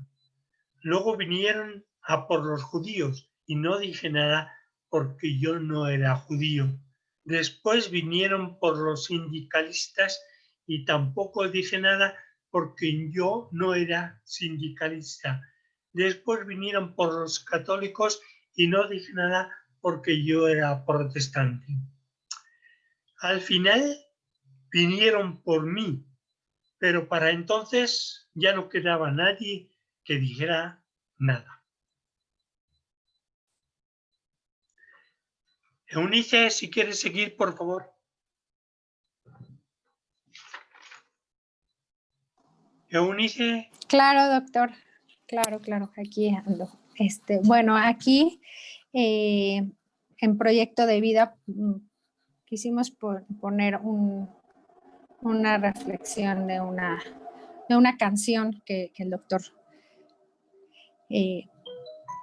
Luego vinieron a por los judíos y no dije nada porque yo no era judío. Después vinieron por los sindicalistas y tampoco dije nada porque yo no era sindicalista. Después vinieron por los católicos y no dije nada porque yo era protestante. Al final vinieron por mí, pero para entonces ya no quedaba nadie que dijera nada. Eunice, si quieres seguir, por favor. Eunice. Claro, doctor. Claro, aquí ando. Bueno, aquí en Proyecto de Vida quisimos poner una reflexión de una canción que el doctor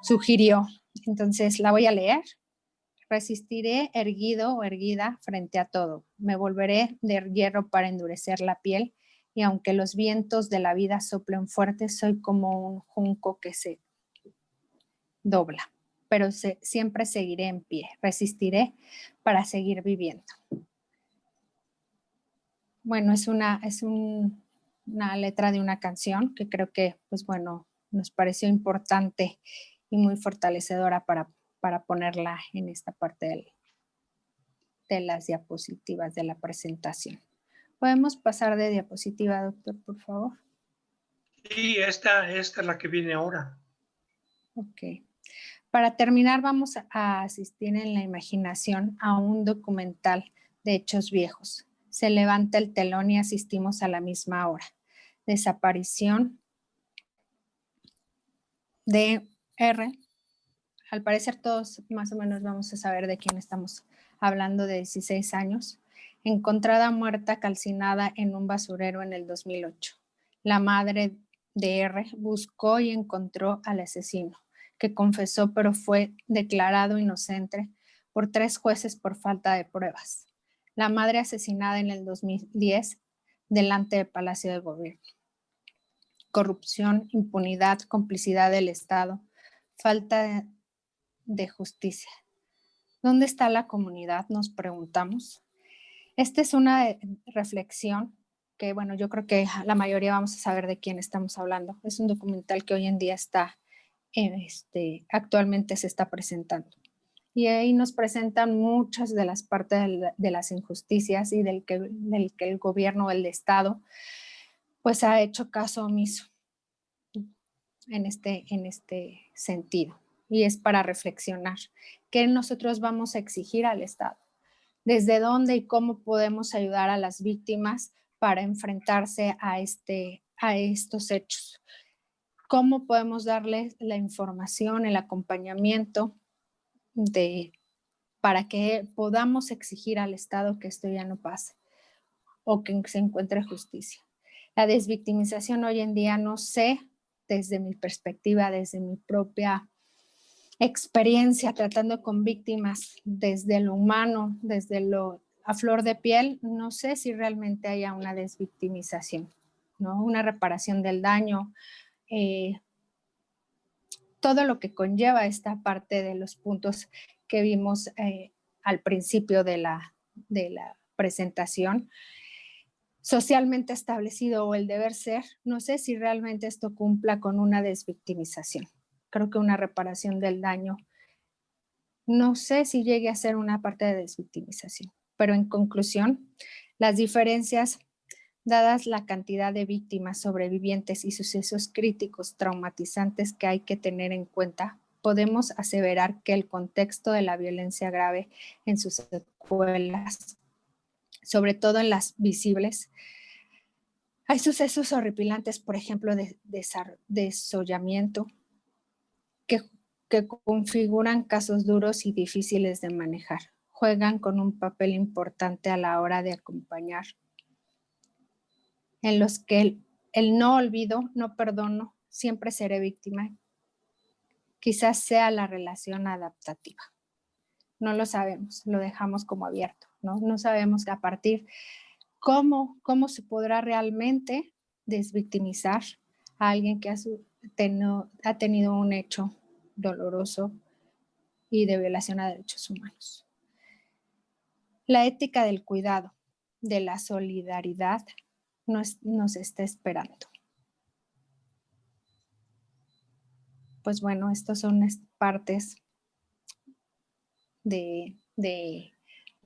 sugirió. Entonces la voy a leer. Resistiré erguido o erguida frente a todo. Me volveré de hierro para endurecer la piel. Y aunque los vientos de la vida soplen fuerte, soy como un junco que se dobla. Pero siempre seguiré en pie. Resistiré para seguir viviendo. Bueno, es una letra de una canción que creo que, pues bueno, nos pareció importante y muy fortalecedora para ponerla en esta parte de las diapositivas de la presentación. ¿Podemos pasar de diapositiva, doctor, por favor? Sí, esta es la que viene ahora. Ok. Para terminar, vamos a asistir en la imaginación a un documental de hechos viejos. Se levanta el telón y asistimos a la misma hora. Desaparición de R. Al parecer todos más o menos vamos a saber de quién estamos hablando, de 16 años. Encontrada muerta calcinada en un basurero en el 2008. La madre de R buscó y encontró al asesino, que confesó pero fue declarado inocente por 3 jueces por falta de pruebas. La madre asesinada en el 2010 delante del Palacio de Gobierno. Corrupción, impunidad, complicidad del Estado, falta de justicia. ¿Dónde está la comunidad? Nos preguntamos. Esta es una reflexión que, bueno, yo creo que la mayoría vamos a saber de quién estamos hablando. Es un documental que hoy en día actualmente se está presentando. Y ahí nos presentan muchas de las partes de las injusticias y del que el gobierno, el Estado, pues ha hecho caso omiso en este sentido. Y es para reflexionar qué nosotros vamos a exigir al Estado, desde dónde y cómo podemos ayudar a las víctimas para enfrentarse a estos hechos, cómo podemos darles la información, el acompañamiento para que podamos exigir al Estado que esto ya no pase o que se encuentre justicia. La desvictimización hoy en día, no sé, desde mi perspectiva, desde mi propia experiencia tratando con víctimas, desde lo humano, desde lo a flor de piel, no sé si realmente haya una desvictimización, ¿no? Una reparación del daño, todo lo que conlleva esta parte de los puntos que vimos al principio de la presentación. socialmente establecido o el deber ser, no sé si realmente esto cumpla con una desvictimización. Creo que una reparación del daño, no sé si llegue a ser una parte de desvictimización, pero en conclusión, las diferencias, dadas la cantidad de víctimas, sobrevivientes y sucesos críticos traumatizantes que hay que tener en cuenta, podemos aseverar que el contexto de la violencia grave en sus secuelas, sobre todo en las visibles, hay sucesos horripilantes, por ejemplo, de desollamiento, que configuran casos duros y difíciles de manejar. Juegan con un papel importante a la hora de acompañar, en los que el no olvido, no perdono, siempre seré víctima, quizás sea la relación adaptativa. No lo sabemos, lo dejamos como abierto, ¿no? No sabemos a partir cómo se podrá realmente desvictimizar a alguien que ha tenido un hecho doloroso y de violación a derechos humanos. La ética del cuidado, de la solidaridad, nos está esperando. Pues bueno, estas son partes de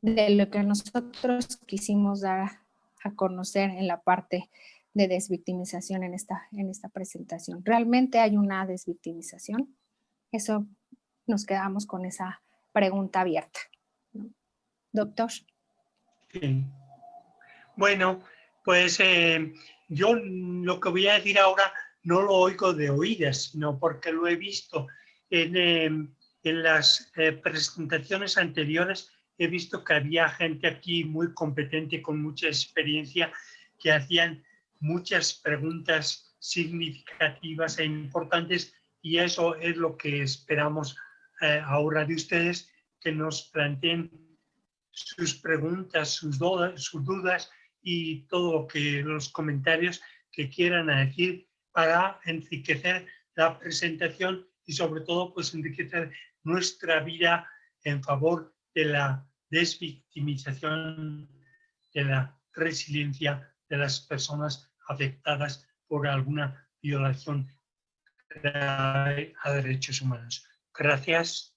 lo que nosotros quisimos dar a conocer en la parte de desvictimización en esta presentación. ¿Realmente hay una desvictimización? Eso nos quedamos con esa pregunta abierta, ¿no? Doctor. Sí. Bueno, pues yo lo que voy a decir ahora no lo oigo de oídas, sino porque lo he visto en las presentaciones anteriores. He visto que había gente aquí muy competente, con mucha experiencia, que hacían muchas preguntas significativas e importantes, y eso es lo que esperamos ahora de ustedes, que nos planteen sus preguntas, sus dudas y todo lo que los comentarios que quieran decir para enriquecer la presentación y sobre todo pues enriquecer nuestra vida en favor de la desvictimización, de la resiliencia de las personas afectadas por alguna violación a derechos humanos. Gracias.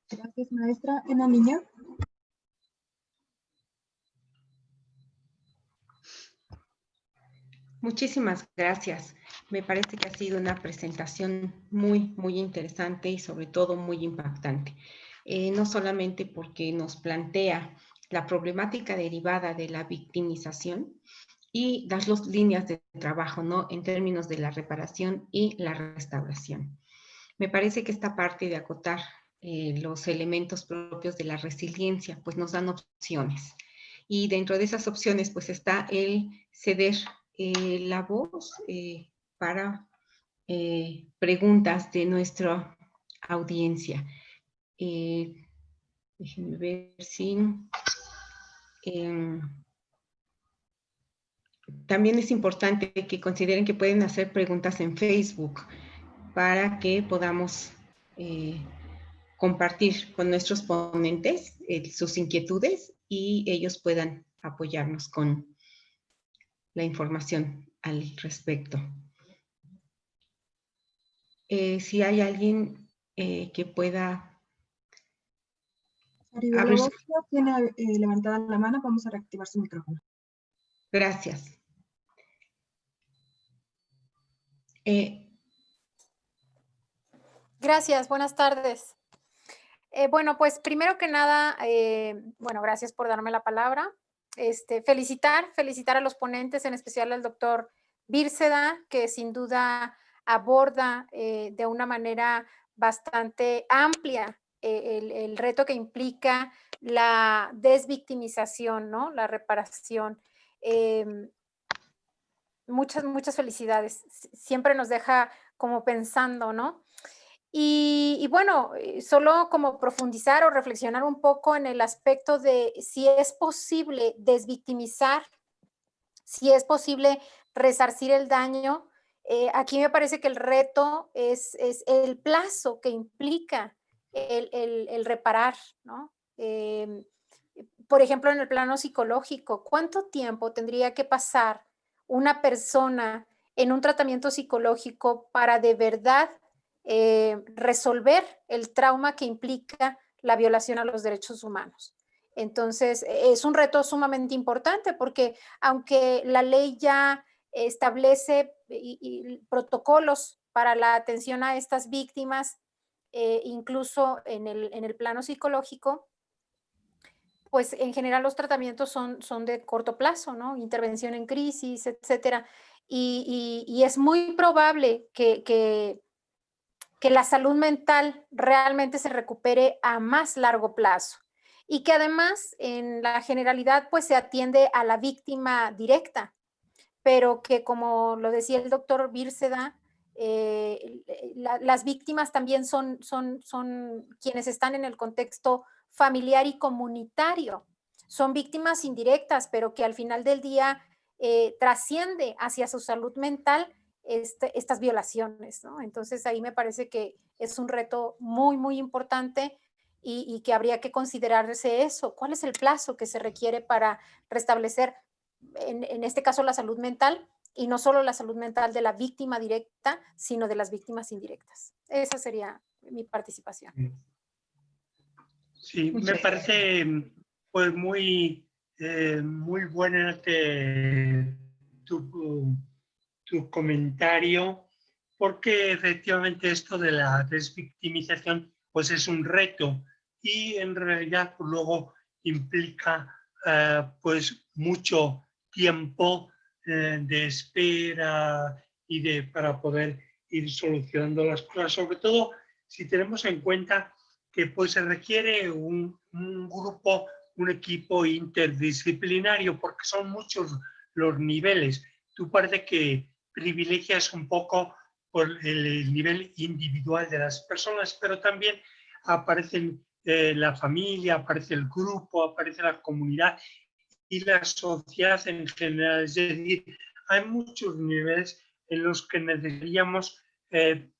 Gracias, maestra. ¿Ena Niño? Muchísimas gracias. Me parece que ha sido una presentación muy, muy interesante y sobre todo muy impactante. No solamente porque nos plantea la problemática derivada de la victimización y las dos líneas de trabajo, ¿no? En términos de la reparación y la restauración. Me parece que esta parte de acotar los elementos propios de la resiliencia, pues nos dan opciones. Y dentro de esas opciones, pues está el ceder la voz para preguntas de nuestra audiencia. Déjenme ver si... también es importante que consideren que pueden hacer preguntas en Facebook para que podamos compartir con nuestros ponentes sus inquietudes y ellos puedan apoyarnos con la información al respecto. Si hay alguien que pueda... tiene levantada la mano, vamos a reactivar su micrófono. Gracias. Gracias, buenas tardes. Bueno, pues primero que nada, bueno, gracias por darme la palabra. Felicitar a los ponentes, en especial al doctor Bírceda, que sin duda aborda de una manera bastante amplia el reto que implica la desvictimización, ¿no? La reparación. Muchas felicidades. Siempre nos deja como pensando, ¿no? Y bueno, solo como profundizar o reflexionar un poco en el aspecto de si es posible desvictimizar, si es posible resarcir el daño Aquí me parece que el reto es el plazo que implica el reparar, ¿no? Por ejemplo, en el plano psicológico, ¿cuánto tiempo tendría que pasar una persona en un tratamiento psicológico para de verdad resolver el trauma que implica la violación a los derechos humanos? Entonces, es un reto sumamente importante porque aunque la ley ya establece protocolos para la atención a estas víctimas, incluso en el plano psicológico, pues en general los tratamientos son de corto plazo, ¿no? Intervención en crisis, etcétera. Y es muy probable que la salud mental realmente se recupere a más largo plazo y que además en la generalidad pues se atiende a la víctima directa, pero que como lo decía el doctor Bírceda, las víctimas también son quienes están en el contexto familiar y comunitario. Son víctimas indirectas, pero que al final del día trasciende hacia su salud mental estas violaciones, ¿no? Entonces ahí me parece que es un reto muy, muy importante y que habría que considerarse eso. ¿Cuál es el plazo que se requiere para restablecer, en este caso, la salud mental? Y no solo la salud mental de la víctima directa, sino de las víctimas indirectas. Esa sería mi participación. Sí, me parece pues muy buena tu comentario, porque efectivamente esto de la desvictimización pues es un reto y en realidad pues, luego implica pues mucho tiempo de espera y para poder ir solucionando las cosas, sobre todo si tenemos en cuenta que pues se requiere un grupo, un equipo interdisciplinario, porque son muchos los niveles. Tú parece que privilegias un poco por el nivel individual de las personas, pero también aparecen la familia, aparece el grupo, aparece la comunidad y la sociedad en general. Es decir, hay muchos niveles en los que necesitaríamos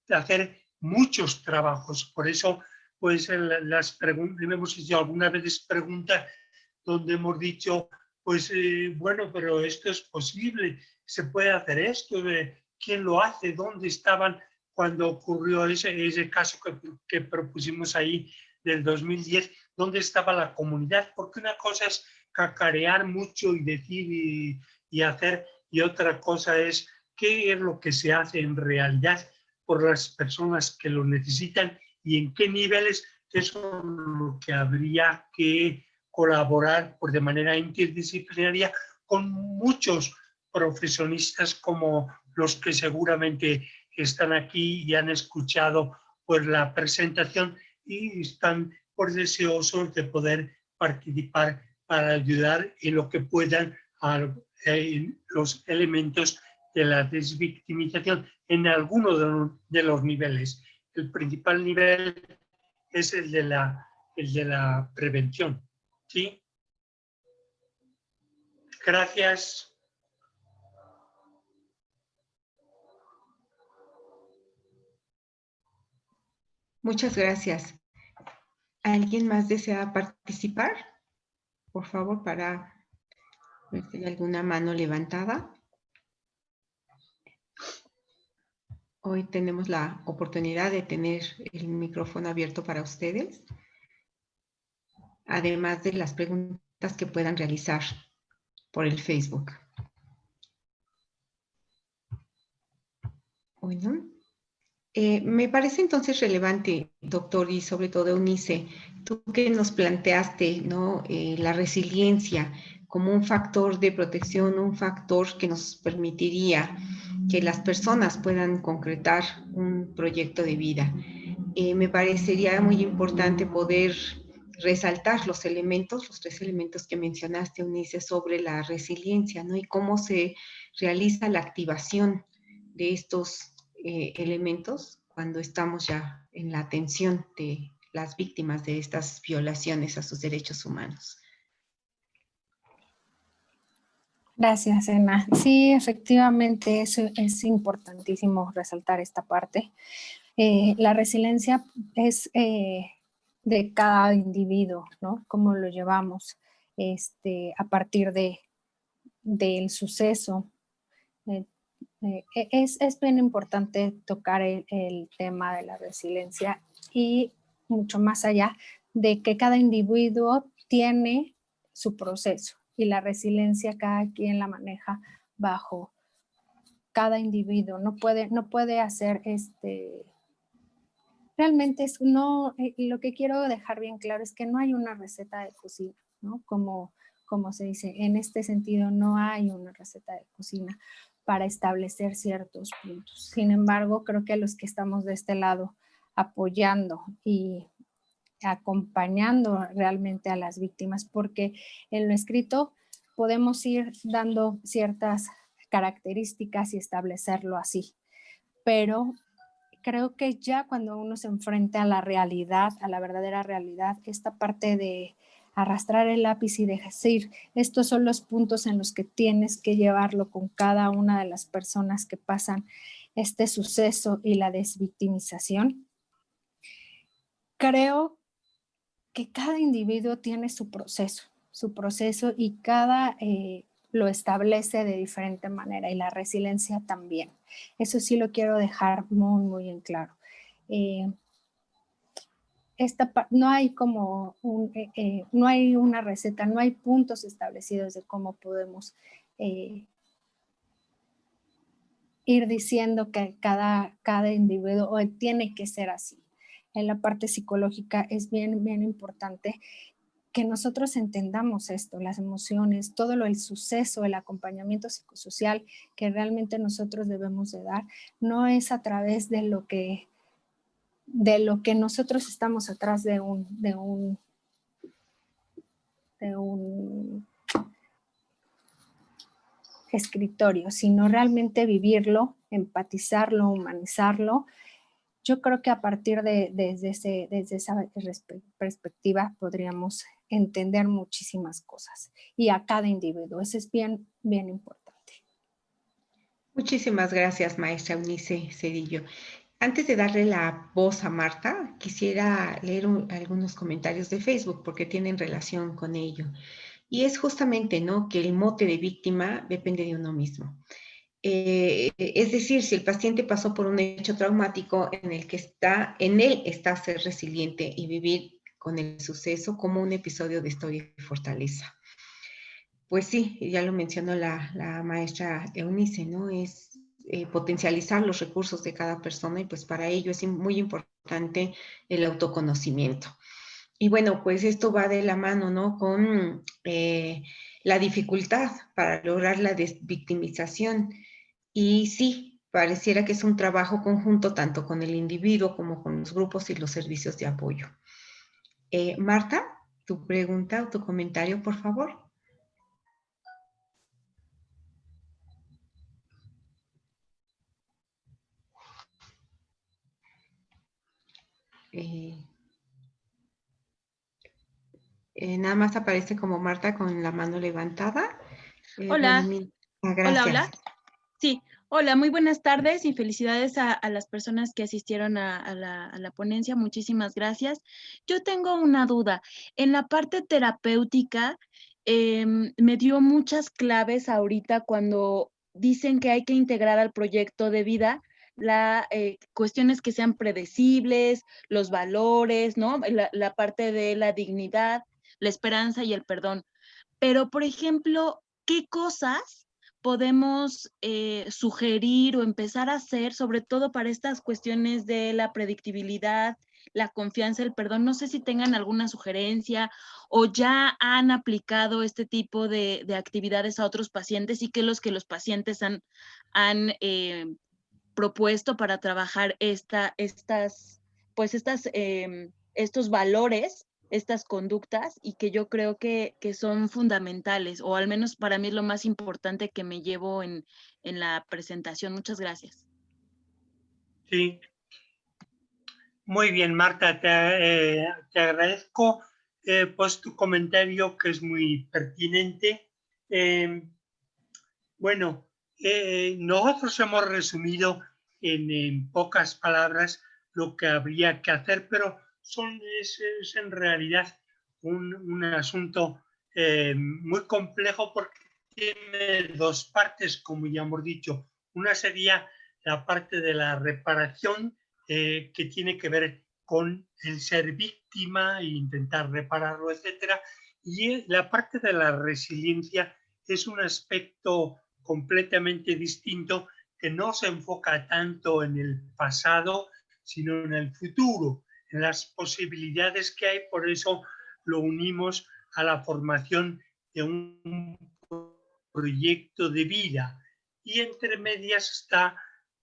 hacer muchos trabajos. Por eso, pues las preguntas, hemos hecho algunas veces preguntas donde hemos dicho, pues bueno, pero esto es posible, se puede hacer esto, ¿quién lo hace? ¿Dónde estaban cuando ocurrió ese caso que propusimos ahí del 2010? ¿Dónde estaba la comunidad? Porque una cosa es cacarear mucho y decir y hacer, y otra cosa es qué es lo que se hace en realidad por las personas que lo necesitan y en qué niveles. Eso es lo que habría que colaborar de manera interdisciplinaria con muchos profesionistas como los que seguramente están aquí y han escuchado pues la presentación y están deseosos de poder participar para ayudar en lo que puedan a los elementos de la desvictimización en alguno de los niveles. El principal nivel es el de la prevención. ¿Sí? Gracias. Muchas gracias. ¿Alguien más desea participar? Por favor, para ver si hay alguna mano levantada. Hoy tenemos la oportunidad de tener el micrófono abierto para ustedes, además de las preguntas que puedan realizar por el Facebook. Bueno, me parece entonces relevante, doctor, y sobre todo Eunice, tú que nos planteaste, ¿no? La resiliencia como un factor de protección, un factor que nos permitiría que las personas puedan concretar un proyecto de vida. Me parecería muy importante poder resaltar los elementos, los 3 elementos que mencionaste, Eunice, sobre la resiliencia, ¿no? Y cómo se realiza la activación de estos elementos cuando estamos ya en la atención de las víctimas de estas violaciones a sus derechos humanos. Gracias, Ena. Sí, efectivamente, es importantísimo resaltar esta parte. La resiliencia es de cada individuo, ¿no? Cómo lo llevamos a partir del suceso. Es bien importante tocar el tema de la resiliencia y mucho más allá de que cada individuo tiene su proceso y la resiliencia cada quien la maneja bajo cada individuo. No puede hacer realmente lo que quiero dejar bien claro es que no hay una receta de cocina, ¿no? Como se dice, en este sentido no hay una receta de cocina para establecer ciertos puntos. Sin embargo, creo que los que estamos de este lado apoyando y acompañando realmente a las víctimas, porque en lo escrito podemos ir dando ciertas características y establecerlo así, pero creo que ya cuando uno se enfrenta a la realidad, a la verdadera realidad, esta parte de arrastrar el lápiz y decir, estos son los puntos en los que tienes que llevarlo con cada una de las personas que pasan este suceso y la desvictimización. Creo que cada individuo tiene su proceso y cada lo establece de diferente manera y la resiliencia también. Eso sí lo quiero dejar muy, muy en claro. No hay no hay una receta, no hay puntos establecidos de cómo podemos ir diciendo que cada individuo tiene que ser así. En la parte psicológica es bien, bien importante que nosotros entendamos esto, las emociones, todo el suceso, el acompañamiento psicosocial que realmente nosotros debemos de dar, no es a través de lo que nosotros estamos atrás de un escritorio, sino realmente vivirlo, empatizarlo, humanizarlo. Yo creo que a partir desde esa perspectiva podríamos entender muchísimas cosas y a cada individuo. Eso es bien, bien importante. Muchísimas gracias, maestra Eunice Cedillo. Antes de darle la voz a Marta, quisiera leer algunos comentarios de Facebook porque tienen relación con ello. Y es justamente, ¿no?, que el mote de víctima depende de uno mismo. Es decir, si el paciente pasó por un hecho traumático en él está ser resiliente y vivir con el suceso como un episodio de historia y fortaleza. Pues sí, ya lo mencionó la maestra Eunice, ¿no? Es potencializar los recursos de cada persona y pues para ello es muy importante el autoconocimiento. Y bueno, pues esto va de la mano, ¿no?, con la dificultad para lograr la desvictimización. Y sí, pareciera que es un trabajo conjunto tanto con el individuo como con los grupos y los servicios de apoyo. Marta, tu pregunta o tu comentario, por favor. Nada más aparece como Marta con la mano levantada. Hola. Gracias. Hola. Sí, hola, muy buenas tardes y felicidades a las personas que asistieron a la ponencia. Muchísimas gracias. Yo tengo una duda. En la parte terapéutica, me dio muchas claves ahorita cuando dicen que hay que integrar al proyecto de vida cuestiones que sean predecibles, los valores, ¿no? La parte de la dignidad, la esperanza y el perdón. Pero, por ejemplo, ¿qué cosas podemos sugerir o empezar a hacer, sobre todo para estas cuestiones de la predictibilidad, la confianza, el perdón? No sé si tengan alguna sugerencia o ya han aplicado este tipo de actividades a otros pacientes y qué es lo que los pacientes han propuesto para trabajar estos valores, estas conductas, y que yo creo que son fundamentales, o al menos para mí es lo más importante que me llevo en la presentación. Muchas gracias. Sí. Muy bien, Marta, te agradezco pues tu comentario, que es muy pertinente. Bueno, nosotros hemos resumido en pocas palabras lo que habría que hacer, pero es en realidad un asunto muy complejo porque tiene dos partes, como ya hemos dicho. Una sería la parte de la reparación, que tiene que ver con el ser víctima e intentar repararlo, etcétera. Y la parte de la resiliencia es un aspecto completamente distinto que no se enfoca tanto en el pasado, sino en el futuro, en las posibilidades que hay. Por eso lo unimos a la formación de un proyecto de vida. Y entre medias está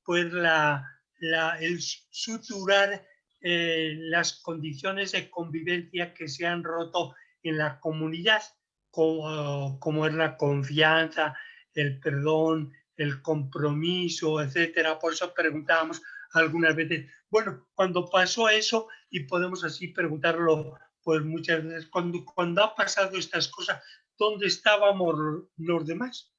pues el suturar las condiciones de convivencia que se han roto en la comunidad, como es la confianza, el perdón, el compromiso, etcétera. Por eso preguntábamos algunas veces, bueno, cuando pasó eso, y podemos así preguntarlo pues muchas veces, cuando ha pasado estas cosas, ¿dónde estábamos los demás?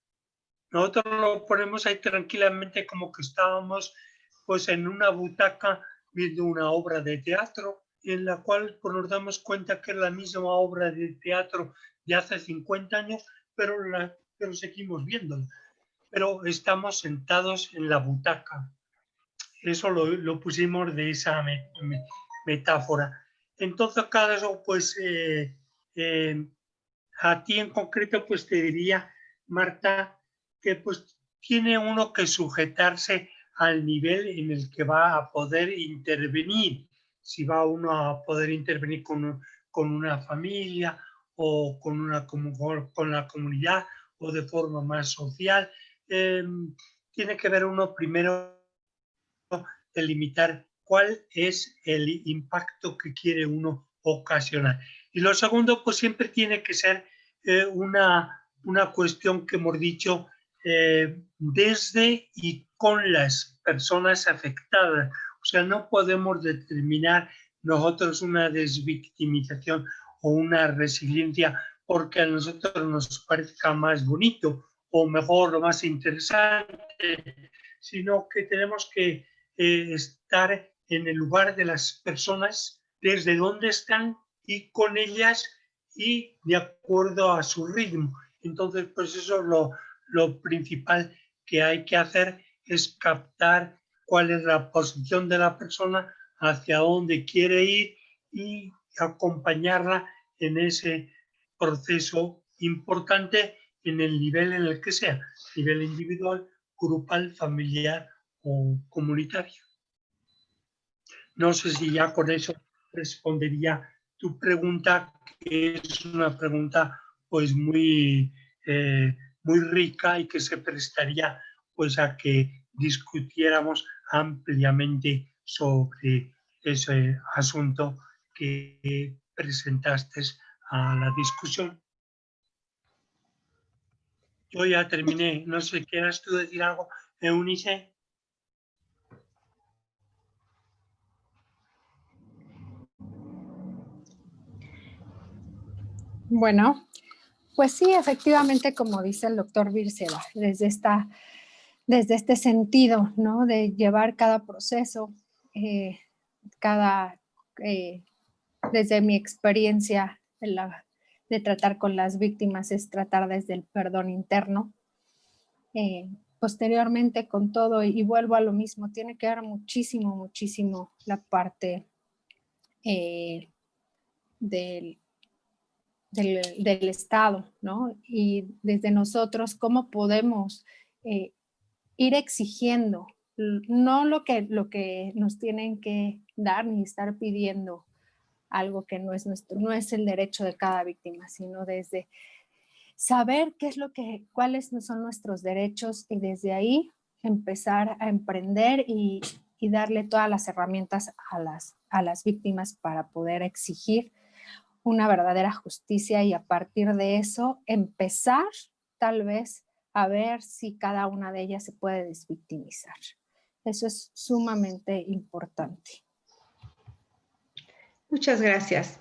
Nosotros lo ponemos ahí tranquilamente como que estábamos pues en una butaca viendo una obra de teatro, en la cual pues, nos damos cuenta que es la misma obra de teatro de hace 50 años, pero seguimos viéndola. Pero estamos sentados en la butaca. Eso lo pusimos de esa metáfora. En todo caso, pues a ti en concreto, pues te diría, Marta, que pues tiene uno que sujetarse al nivel en el que va a poder intervenir. Si va uno a poder intervenir con una familia o con la comunidad o de forma más social, tiene que ver uno primero delimitar cuál es el impacto que quiere uno ocasionar. Y lo segundo, pues siempre tiene que ser una cuestión que hemos dicho desde y con las personas afectadas. O sea, no podemos determinar nosotros una desvictimización o una resiliencia porque a nosotros nos parezca más bonito o mejor o más interesante, sino que tenemos que estar en el lugar de las personas, desde donde están y con ellas y de acuerdo a su ritmo. Entonces, pues eso es lo principal que hay que hacer, es captar cuál es la posición de la persona, hacia dónde quiere ir y acompañarla en ese proceso importante en el nivel en el que sea, nivel individual, grupal, familiar o comunitario. No sé si ya con eso respondería tu pregunta, que es una pregunta pues muy rica y que se prestaría pues a que discutiéramos ampliamente sobre ese asunto que presentaste a la discusión. Yo ya terminé, no sé, ¿quieras tú decir algo, Eunice? Bueno, pues sí, efectivamente, como dice el doctor Bírceda, desde este sentido, ¿no? De llevar cada proceso, desde mi experiencia de tratar con las víctimas, es tratar desde el perdón interno. Posteriormente con todo, y vuelvo a lo mismo, tiene que ver muchísimo la parte del Estado, ¿no? Y desde nosotros, ¿cómo podemos ir exigiendo? No lo que nos tienen que dar ni estar pidiendo algo que no es nuestro, no es el derecho de cada víctima, sino desde saber cuáles son nuestros derechos y desde ahí empezar a emprender y darle todas las herramientas a las víctimas para poder exigir una verdadera justicia y a partir de eso empezar tal vez a ver si cada una de ellas se puede desvictimizar. Eso es sumamente importante. Muchas gracias,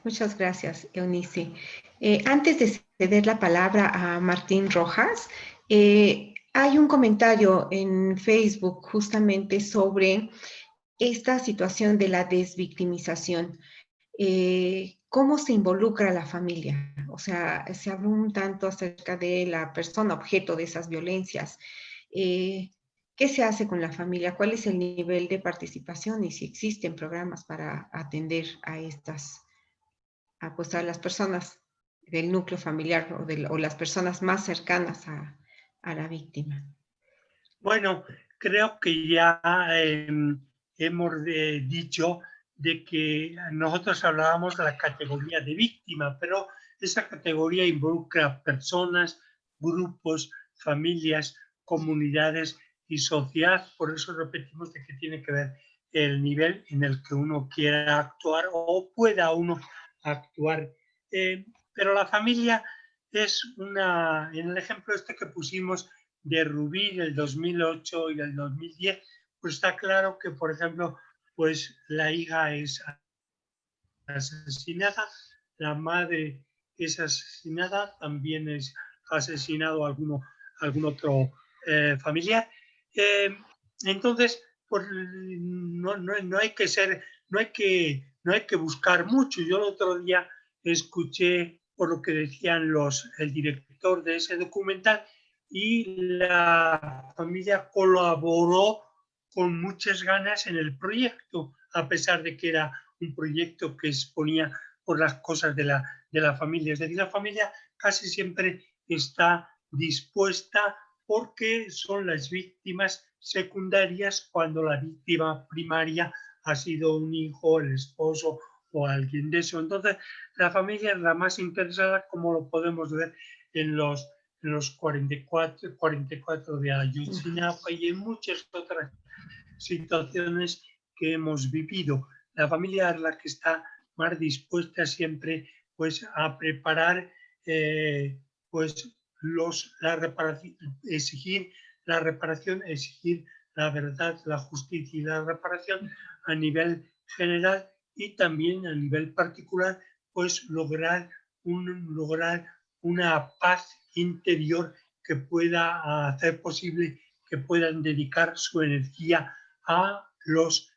Eunice. Antes de ceder la palabra a Martín Rojas, Hay un comentario en Facebook justamente sobre esta situación de la desvictimización. ¿Cómo se involucra la familia? O sea, se habla un tanto acerca de la persona objeto de esas violencias. ¿Qué se hace con la familia? ¿Cuál es el nivel de participación? Y si existen programas para atender a estas, pues a las personas del núcleo familiar o las personas más cercanas a la víctima. Bueno, creo que ya hemos dicho de que nosotros hablábamos de la categoría de víctima, pero esa categoría involucra personas, grupos, familias, comunidades y sociedad. Por eso repetimos de que tiene que ver el nivel en el que uno quiera actuar o pueda uno actuar. Pero la familia es una, en el ejemplo este que pusimos de Rubí del 2008 y del 2010, pues está claro que, por ejemplo, pues la hija es asesinada, la madre es asesinada, también es asesinado algún otro familiar. Entonces, pues no hay que ser, no hay que buscar mucho. Yo el otro día escuché por lo que decían el director de ese documental y la familia colaboró con muchas ganas en el proyecto, a pesar de que era un proyecto que exponía por las cosas de la familia. Es decir, la familia casi siempre está dispuesta porque son las víctimas secundarias cuando la víctima primaria ha sido un hijo, el esposo o alguien de eso. Entonces, la familia es la más interesada, como lo podemos ver en los 44 de Ayotzinapa y en muchas otras situaciones que hemos vivido. La familia es la que está más dispuesta siempre pues, a preparar pues, la reparación, exigir la reparación, exigir la verdad, la justicia y la reparación a nivel general y también a nivel particular, pues lograr una paz interior que pueda hacer posible que puedan dedicar su energía a los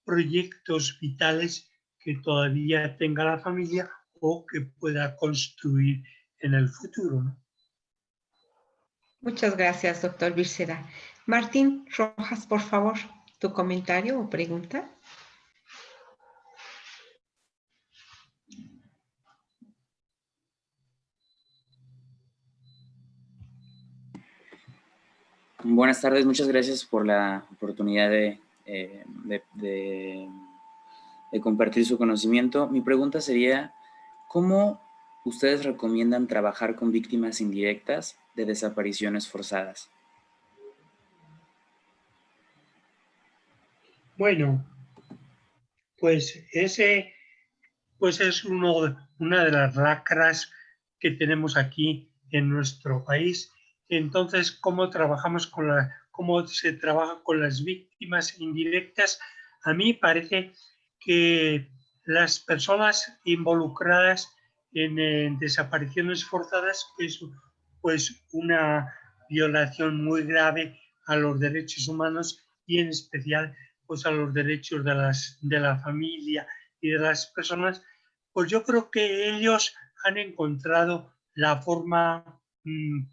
proyectos vitales que todavía tenga la familia o que pueda construir en el futuro, ¿no? Muchas gracias, doctor Bírcera. Martín Rojas, por favor, tu comentario o pregunta. Buenas tardes, muchas gracias por la oportunidad de compartir su conocimiento. Mi pregunta sería, ¿cómo ustedes recomiendan trabajar con víctimas indirectas de desapariciones forzadas? Bueno, pues ese es una de las lacras que tenemos aquí en nuestro país. Entonces, ¿cómo se trabaja con las víctimas indirectas? A mí parece que las personas involucradas en desapariciones forzadas es pues una violación muy grave a los derechos humanos y en especial pues a los derechos de la familia y de las personas. Pues yo creo que ellos han encontrado la forma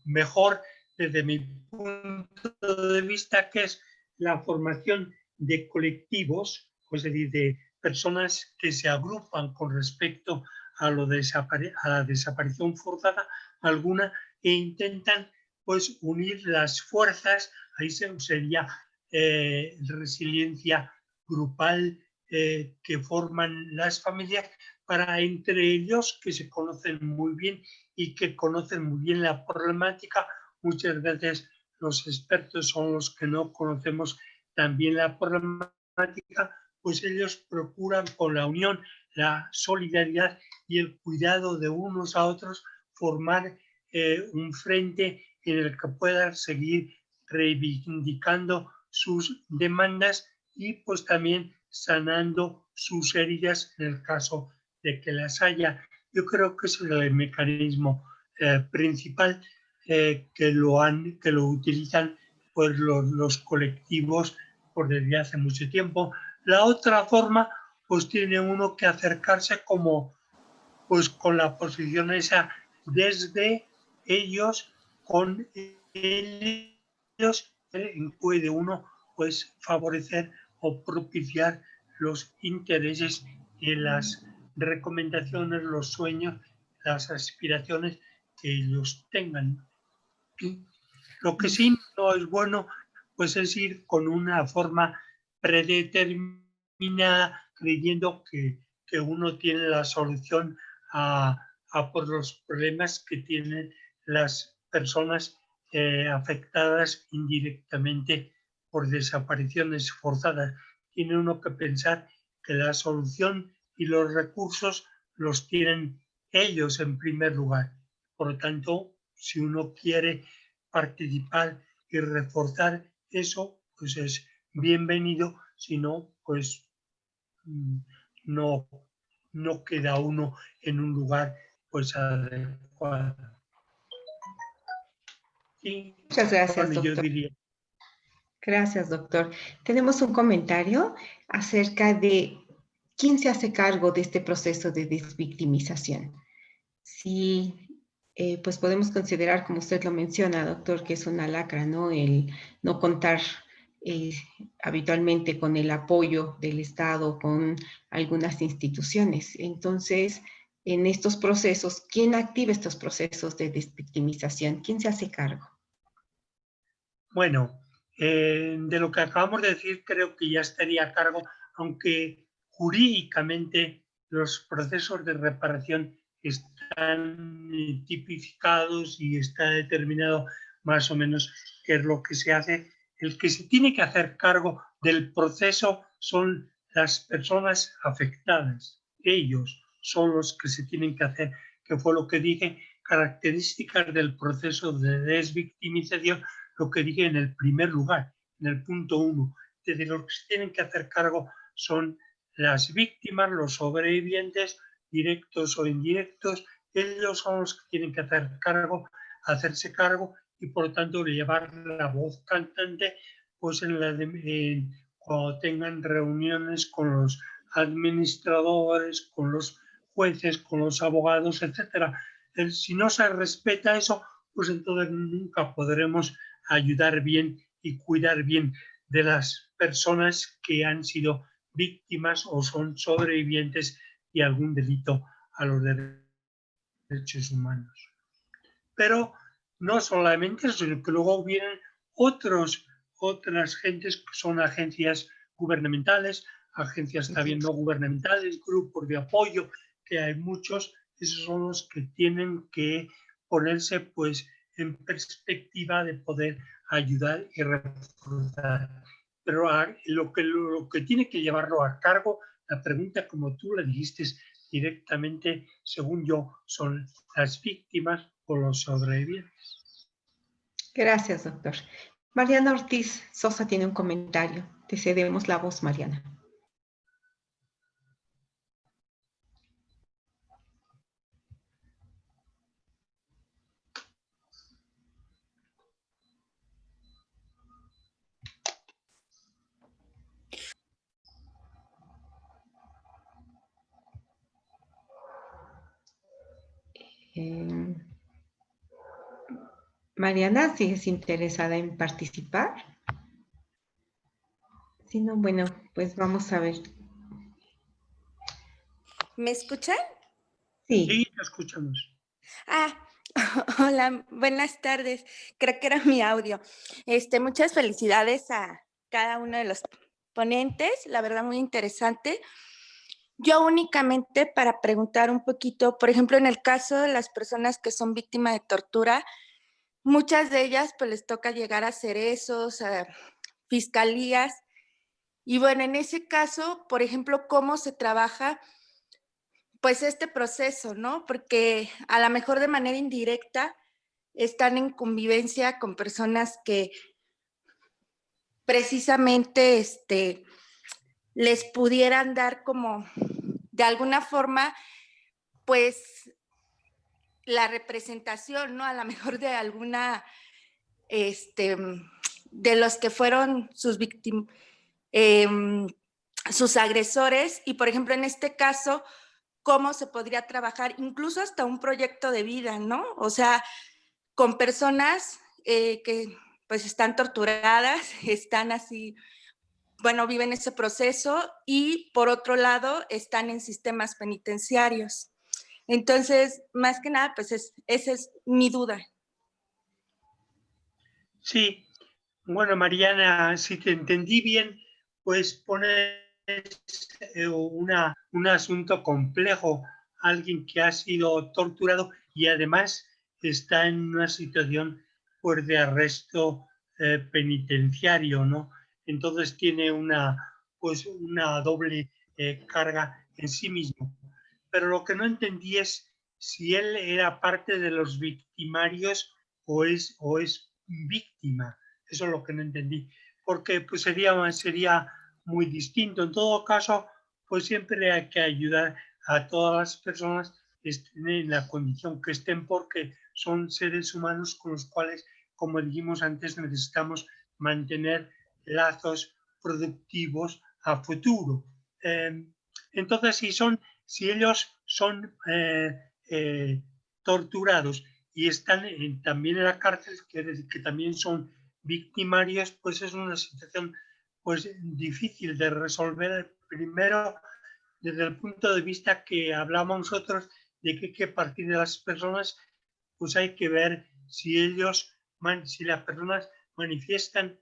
mejor desde mi punto de vista, que es la formación de colectivos, es decir, de personas que se agrupan con respecto a la desaparición forzada alguna e intentan pues unir las fuerzas, ahí sería resiliencia grupal que forman las familias para entre ellos que se conocen muy bien y que conocen muy bien la problemática. Muchas veces los expertos son los que no conocemos tan bien la problemática, pues ellos procuran con la unión, la solidaridad y el cuidado de unos a otros formar un frente en el que puedan seguir reivindicando sus demandas y pues también sanando sus heridas en el caso de que las haya. Yo creo que ese es el mecanismo principal. que lo utilizan pues los colectivos pues desde hace mucho tiempo. La otra forma, pues tiene uno que acercarse como pues con la posición esa desde ellos, con ellos, puede uno pues favorecer o propiciar los intereses y las recomendaciones, los sueños, las aspiraciones que ellos tengan. Lo que sí no es bueno pues es ir con una forma predeterminada creyendo que uno tiene la solución a por los problemas que tienen las personas afectadas indirectamente por desapariciones forzadas. Tiene uno que pensar que la solución y los recursos los tienen ellos en primer lugar. Por lo tanto, si uno quiere participar y reforzar eso, pues es bienvenido, si no, pues no queda uno en un lugar pues adecuado. Y, Muchas gracias, bueno, doctor. yo diría. Gracias, doctor. Tenemos un comentario acerca de quién se hace cargo de este proceso de desvictimización. Sí, pues podemos considerar, como usted lo menciona, doctor, que es una lacra, ¿no? El no contar habitualmente con el apoyo del Estado, con algunas instituciones. Entonces, en estos procesos, ¿quién activa estos procesos de desvictimización? ¿Quién se hace cargo? Bueno, de lo que acabamos de decir, creo que ya estaría a cargo, aunque jurídicamente los procesos de reparación están tipificados y está determinado más o menos qué es lo que se hace. El que se tiene que hacer cargo del proceso son las personas afectadas. Ellos son los que se tienen que hacer, que fue lo que dije, características del proceso de desvictimización, lo que dije en el primer lugar, en el punto 1. Desde los que se tienen que hacer cargo son las víctimas, los sobrevivientes, directos o indirectos. Ellos son los que tienen que hacerse cargo y por lo tanto llevar la voz cantante pues cuando tengan reuniones con los administradores, con los jueces, con los abogados, etc. Si no se respeta eso, pues entonces nunca podremos ayudar bien y cuidar bien de las personas que han sido víctimas o son sobrevivientes de algún delito a los derechos humanos. Pero no solamente eso, sino que luego vienen otras gentes que son agencias gubernamentales, agencias también no gubernamentales, grupos de apoyo, que hay muchos, esos son los que tienen que ponerse pues en perspectiva de poder ayudar y reforzar. Pero lo que tiene que llevarlo a cargo, la pregunta como tú la dijiste directamente, según yo, son las víctimas o los sobrevivientes. Gracias, doctor. Mariana Ortiz Sosa tiene un comentario. Te cedemos la voz, Mariana. Mariana, ¿sigues interesada en participar? Si no, bueno, pues vamos a ver. ¿Me escuchan? Sí, lo escuchamos. Hola, buenas tardes. Creo que era mi audio. Muchas felicidades a cada uno de los ponentes, la verdad muy interesante. Yo únicamente para preguntar un poquito, por ejemplo, en el caso de las personas que son víctimas de tortura, muchas de ellas pues les toca llegar a cerezos, a fiscalías. Y bueno, en ese caso, por ejemplo, ¿cómo se trabaja pues este proceso, ¿no? Porque a lo mejor de manera indirecta están en convivencia con personas que precisamente les pudieran dar como de alguna forma, pues la representación, ¿no? A lo mejor de alguna, de los que fueron sus víctimas, sus agresores, y por ejemplo en este caso, cómo se podría trabajar incluso hasta un proyecto de vida, ¿no? O sea, con personas que pues están torturadas, están así, bueno, viven ese proceso y por otro lado están en sistemas penitenciarios. Entonces, más que nada, pues esa es mi duda. Sí, bueno, Mariana, si te entendí bien, pues pones un asunto complejo, alguien que ha sido torturado y además está en una situación pues, de arresto penitenciario, ¿no? Entonces tiene pues, una doble carga en sí mismo. Pero lo que no entendí es si él era parte de los victimarios o es víctima. Eso es lo que no entendí, porque pues sería muy distinto. En todo caso, pues siempre hay que ayudar a todas las personas estén en la condición que estén, porque son seres humanos con los cuales, como dijimos antes, necesitamos mantener lazos productivos a futuro. Entonces, si ellos son torturados y están también en la cárcel, que también son victimarios, pues es una situación pues difícil de resolver. Primero, desde el punto de vista que hablamos nosotros, de que hay que partir de las personas, pues hay que ver si si las personas manifiestan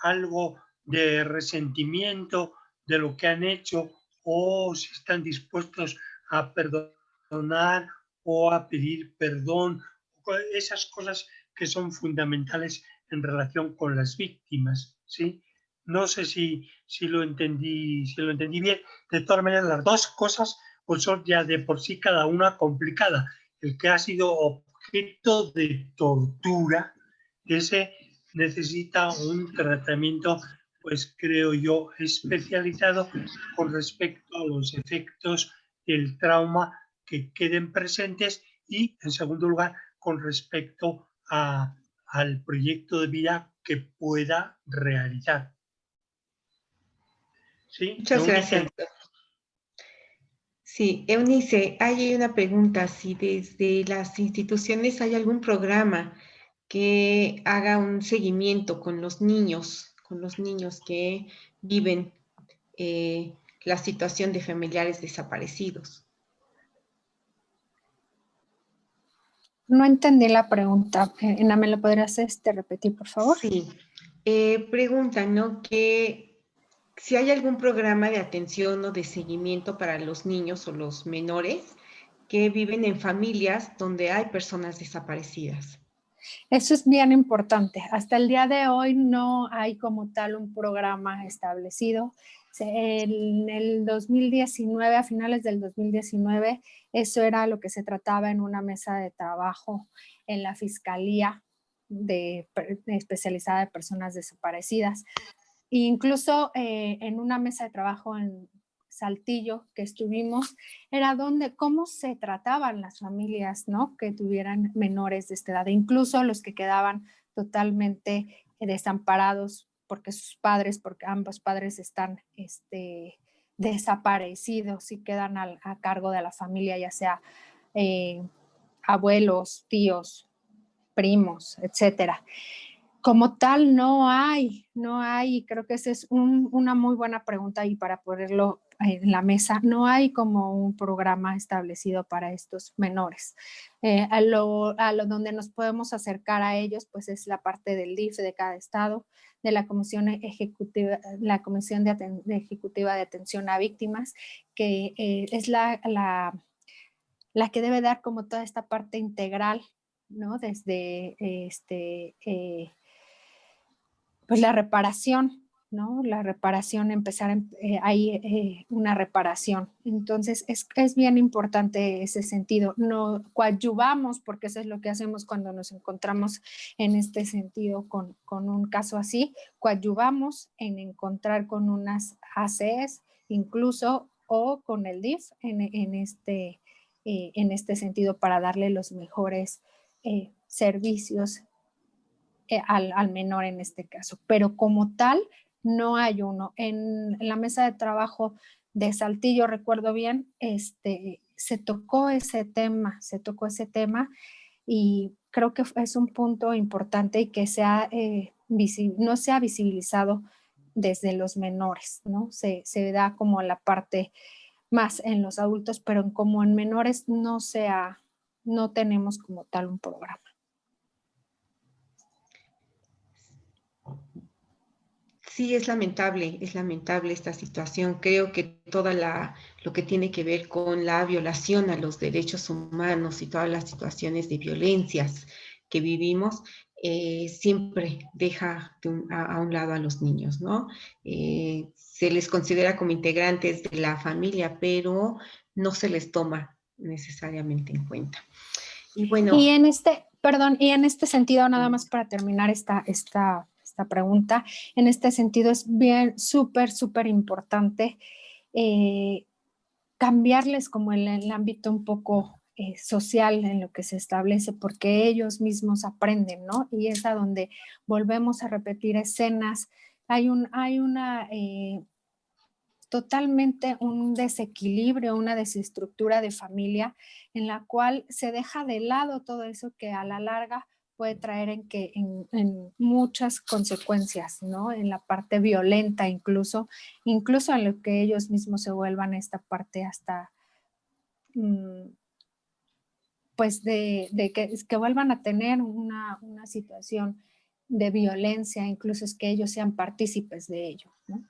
algo de resentimiento de lo que han hecho, o si están dispuestos a perdonar o a pedir perdón, esas cosas que son fundamentales en relación con las víctimas, ¿sí? No sé si lo entendí bien. De todas maneras, las dos cosas pues son ya de por sí cada una complicada. El que ha sido objeto de tortura, ese necesita un tratamiento, pues creo yo, especializado con respecto a los efectos del trauma que queden presentes y, en segundo lugar, con respecto al proyecto de vida que pueda realizar. ¿Sí? Muchas gracias. Sí, Eunice, hay una pregunta, si desde las instituciones hay algún programa que haga un seguimiento con los niños que viven la situación de familiares desaparecidos. No entendí la pregunta. ¿Me lo podrías repetir, por favor? Sí. Preguntan, ¿no? Que si hay algún programa de atención o de seguimiento para los niños o los menores que viven en familias donde hay personas desaparecidas. Eso es bien importante. Hasta el día de hoy no hay como tal un programa establecido. En el 2019, a finales del 2019, eso era lo que se trataba en una mesa de trabajo en la Fiscalía especializada de personas desaparecidas. E incluso en una mesa de trabajo en Saltillo que estuvimos, era cómo se trataban las familias, ¿no? Que tuvieran menores de esta edad, incluso los que quedaban totalmente desamparados porque ambos padres están desaparecidos y quedan a cargo de la familia, ya sea abuelos, tíos, primos, etcétera. Como tal, no hay, creo que esa es una muy buena pregunta y para ponerlo en la mesa, no hay como un programa establecido para estos menores. A lo donde nos podemos acercar a ellos, pues es la parte del DIF de cada estado, de la Comisión Ejecutiva, Ejecutiva de Atención a Víctimas, que es la que debe dar como toda esta parte integral, ¿no? Desde pues la reparación, ¿no? La reparación, hay una reparación. Entonces, es bien importante ese sentido. No coadyuvamos, porque eso es lo que hacemos cuando nos encontramos en este sentido con un caso así, coadyuvamos en encontrar con unas ACEs incluso o con el DIF en este sentido para darle los mejores servicios al menor en este caso. Pero como tal, no hay uno. En la mesa de trabajo de Saltillo, recuerdo bien, se tocó ese tema y creo que es un punto importante y que no se ha visibilizado desde los menores, ¿no? Se da como la parte más en los adultos, pero como en menores no tenemos como tal un programa. Sí, es lamentable esta situación. Creo que lo que tiene que ver con la violación a los derechos humanos y todas las situaciones de violencias que vivimos, siempre deja a un lado a los niños, ¿no? Se les considera como integrantes de la familia, pero no se les toma necesariamente en cuenta. Y bueno. Y en este sentido, nada más para terminar esta pregunta, en este sentido es bien, súper importante cambiarles como en el ámbito un poco social en lo que se establece, porque ellos mismos aprenden, ¿no? Y es a donde volvemos a repetir escenas. Hay una totalmente un desequilibrio, una desestructura de familia en la cual se deja de lado todo eso que a la larga puede traer en muchas consecuencias, ¿no? En la parte violenta incluso en lo que ellos mismos se vuelvan esta parte hasta, pues de que vuelvan a tener una situación de violencia, incluso es que ellos sean partícipes de ello, ¿no?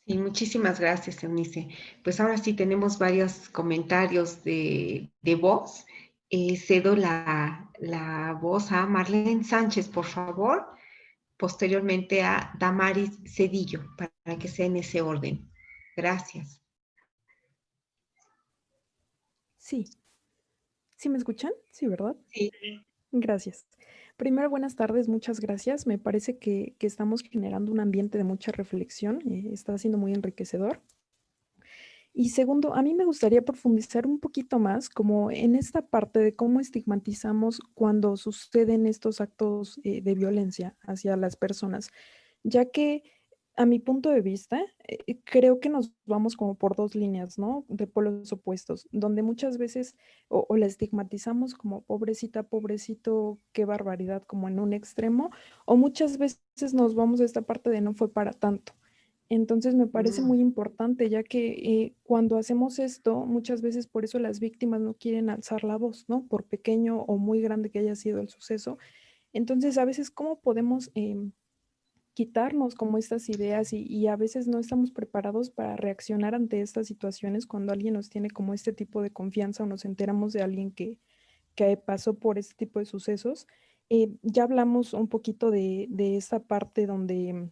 Sí, muchísimas gracias, Eunice. Pues ahora sí tenemos varios comentarios de voz. Cedo la voz a Marlene Sánchez, por favor. Posteriormente a Damaris Cedillo, para que sea en ese orden. Gracias. Sí. ¿Sí me escuchan? Sí, ¿verdad? Sí. Gracias. Primero, buenas tardes, muchas gracias. Me parece que estamos generando un ambiente de mucha reflexión, está siendo muy enriquecedor. Y segundo, a mí me gustaría profundizar un poquito más como en esta parte de cómo estigmatizamos cuando suceden estos actos de violencia hacia las personas, ya que a mi punto de vista, creo que nos vamos como por dos líneas, ¿no? De polos opuestos, donde muchas veces o la estigmatizamos como pobrecita, pobrecito, qué barbaridad, como en un extremo, o muchas veces nos vamos a esta parte de no fue para tanto. Entonces me parece muy importante, ya que cuando hacemos esto, muchas veces por eso las víctimas no quieren alzar la voz, ¿no? Por pequeño o muy grande que haya sido el suceso. Entonces, a veces, ¿cómo podemos quitarnos como estas ideas y a veces no estamos preparados para reaccionar ante estas situaciones cuando alguien nos tiene como este tipo de confianza o nos enteramos de alguien que pasó por este tipo de sucesos? Ya hablamos un poquito de esta parte donde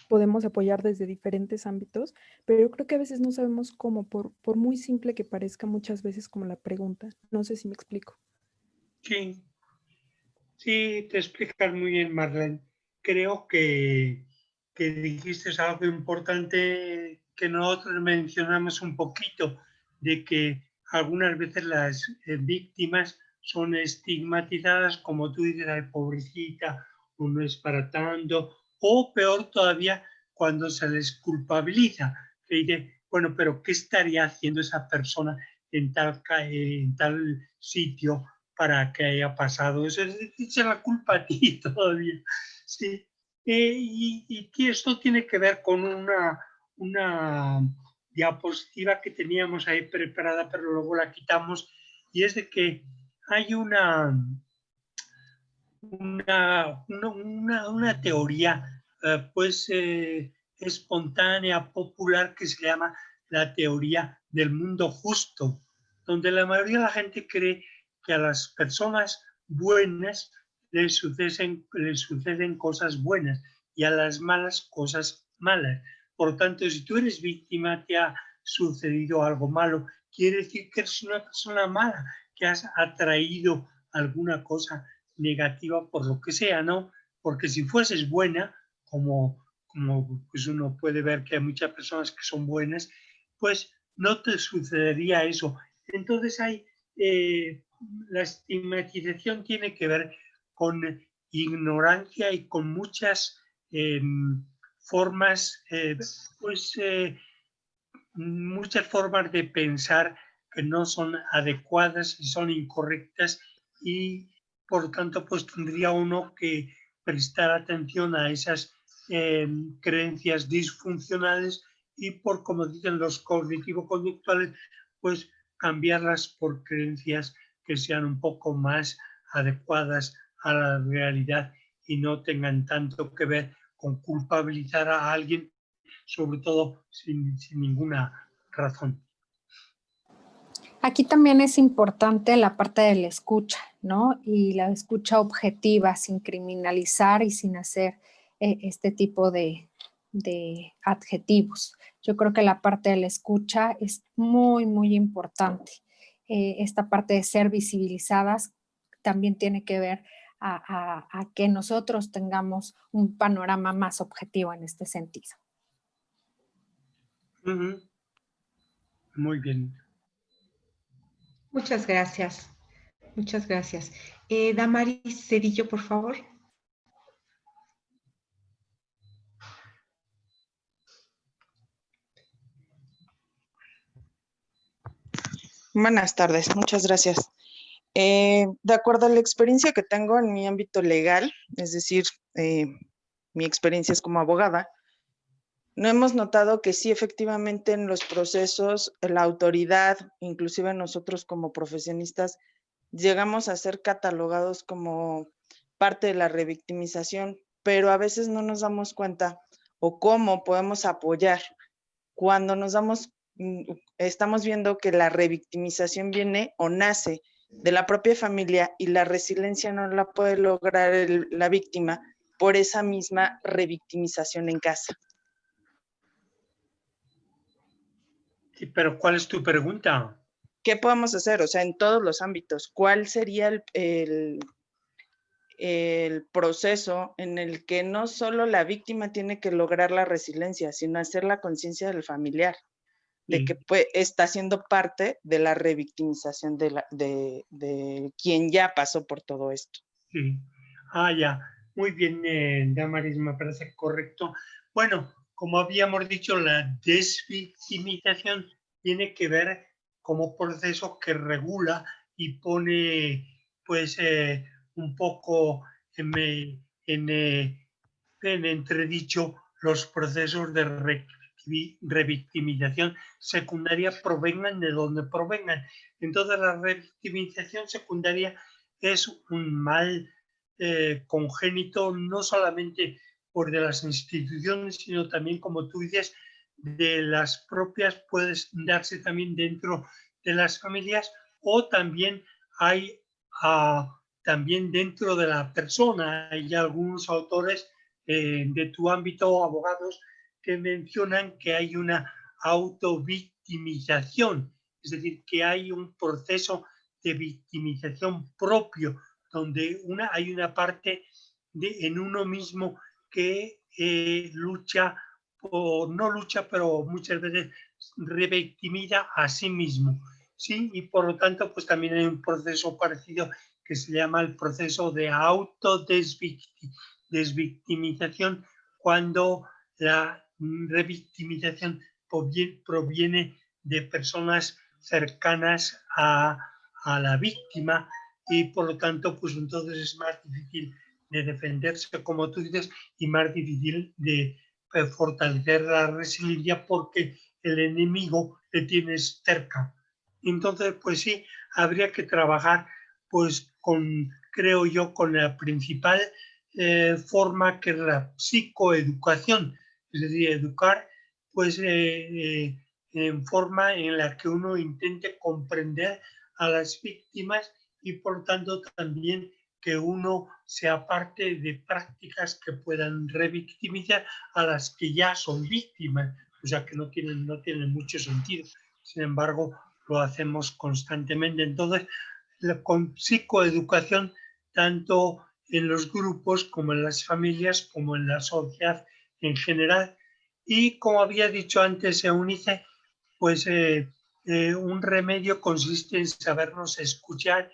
podemos apoyar desde diferentes ámbitos, pero yo creo que a veces no sabemos cómo, por muy simple que parezca muchas veces como la pregunta. No sé si me explico. Sí, sí, te explicas muy bien, Marlene. Creo que dijiste algo importante que nosotros mencionamos un poquito, de que algunas veces las víctimas son estigmatizadas, como tú dices, ay, pobrecita, o no es para tanto, o peor todavía, cuando se les culpabiliza, que dice, bueno, pero ¿qué estaría haciendo esa persona en tal sitio para que haya pasado eso? Es la culpa a ti todavía. Sí. Y esto tiene que ver con una diapositiva que teníamos ahí preparada, pero luego la quitamos, y es de que hay una teoría espontánea, popular, que se llama la teoría del mundo justo, donde la mayoría de la gente cree que a las personas buenas les suceden cosas buenas y a las malas cosas malas. Por lo tanto, si tú eres víctima, te ha sucedido algo malo, quiere decir que eres una persona mala, que has atraído alguna cosa negativa por lo que sea, ¿no? Porque si fueses buena, como pues uno puede ver que hay muchas personas que son buenas, pues no te sucedería eso. Entonces la estigmatización tiene que ver con ignorancia y con muchas formas, muchas formas de pensar que no son adecuadas y son incorrectas, y por tanto pues tendría uno que prestar atención a esas creencias disfuncionales y por, como dicen los cognitivo-conductuales, pues cambiarlas por creencias que sean un poco más adecuadas a la realidad y no tengan tanto que ver con culpabilizar a alguien, sobre todo sin ninguna razón. Aquí también es importante la parte de la escucha, ¿no? Y la escucha objetiva, sin criminalizar y sin hacer este tipo de adjetivos. Yo creo que la parte de la escucha es muy, muy importante. Esta parte de ser visibilizadas también tiene que ver a que nosotros tengamos un panorama más objetivo en este sentido. Muy bien. Muchas gracias. Muchas gracias. Damaris Cedillo, por favor. Buenas tardes, muchas gracias. De acuerdo a la experiencia que tengo en mi ámbito legal, es decir, mi experiencia es como abogada, no hemos notado que sí, efectivamente, en los procesos, la autoridad, inclusive nosotros como profesionistas, llegamos a ser catalogados como parte de la revictimización, pero a veces no nos damos cuenta o cómo podemos apoyar cuando estamos viendo que la revictimización viene o nace de la propia familia y la resiliencia no la puede lograr la víctima por esa misma revictimización en casa. Sí, pero ¿cuál es tu pregunta? ¿Qué podemos hacer? O sea, en todos los ámbitos, ¿cuál sería el proceso en el que no solo la víctima tiene que lograr la resiliencia, sino hacer la conciencia del familiar de que está siendo parte de la revictimización de quien ya pasó por todo esto? Sí. Ya. Muy bien, Damaris, me parece correcto. Bueno, como habíamos dicho, la desvictimización tiene que ver como proceso que regula y pone pues un poco en entredicho los procesos de revictimización secundaria, provengan de donde provengan. Entonces la revictimización secundaria es un mal congénito, no solamente por de las instituciones, sino también, como tú dices, de las propias, puede darse también dentro de las familias, o también hay también dentro de la persona. Hay algunos autores de tu ámbito, abogados, que mencionan que hay una autovictimización, es decir, que hay un proceso de victimización propio, donde hay una parte en uno mismo que lucha, o no lucha, pero muchas veces revictimiza a sí mismo, ¿sí? Y por lo tanto, pues también hay un proceso parecido que se llama el proceso de autodesvictimización, cuando la revictimización proviene de personas cercanas a la víctima, y por lo tanto, pues entonces es más difícil de defenderse, como tú dices, y más difícil de fortalecer la resiliencia porque el enemigo le tienes cerca. Entonces, pues sí, habría que trabajar, pues creo yo, con la principal forma, que es la psicoeducación, es decir, educar pues en forma en la que uno intente comprender a las víctimas, y por tanto también que uno sea parte de prácticas que puedan revictimizar a las que ya son víctimas, o sea que no tienen mucho sentido. Sin embargo, lo hacemos constantemente. Entonces, con psicoeducación, tanto en los grupos como en las familias, como en la sociedad en general. Y como había dicho antes Eunice, pues un remedio consiste en sabernos escuchar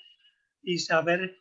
y saber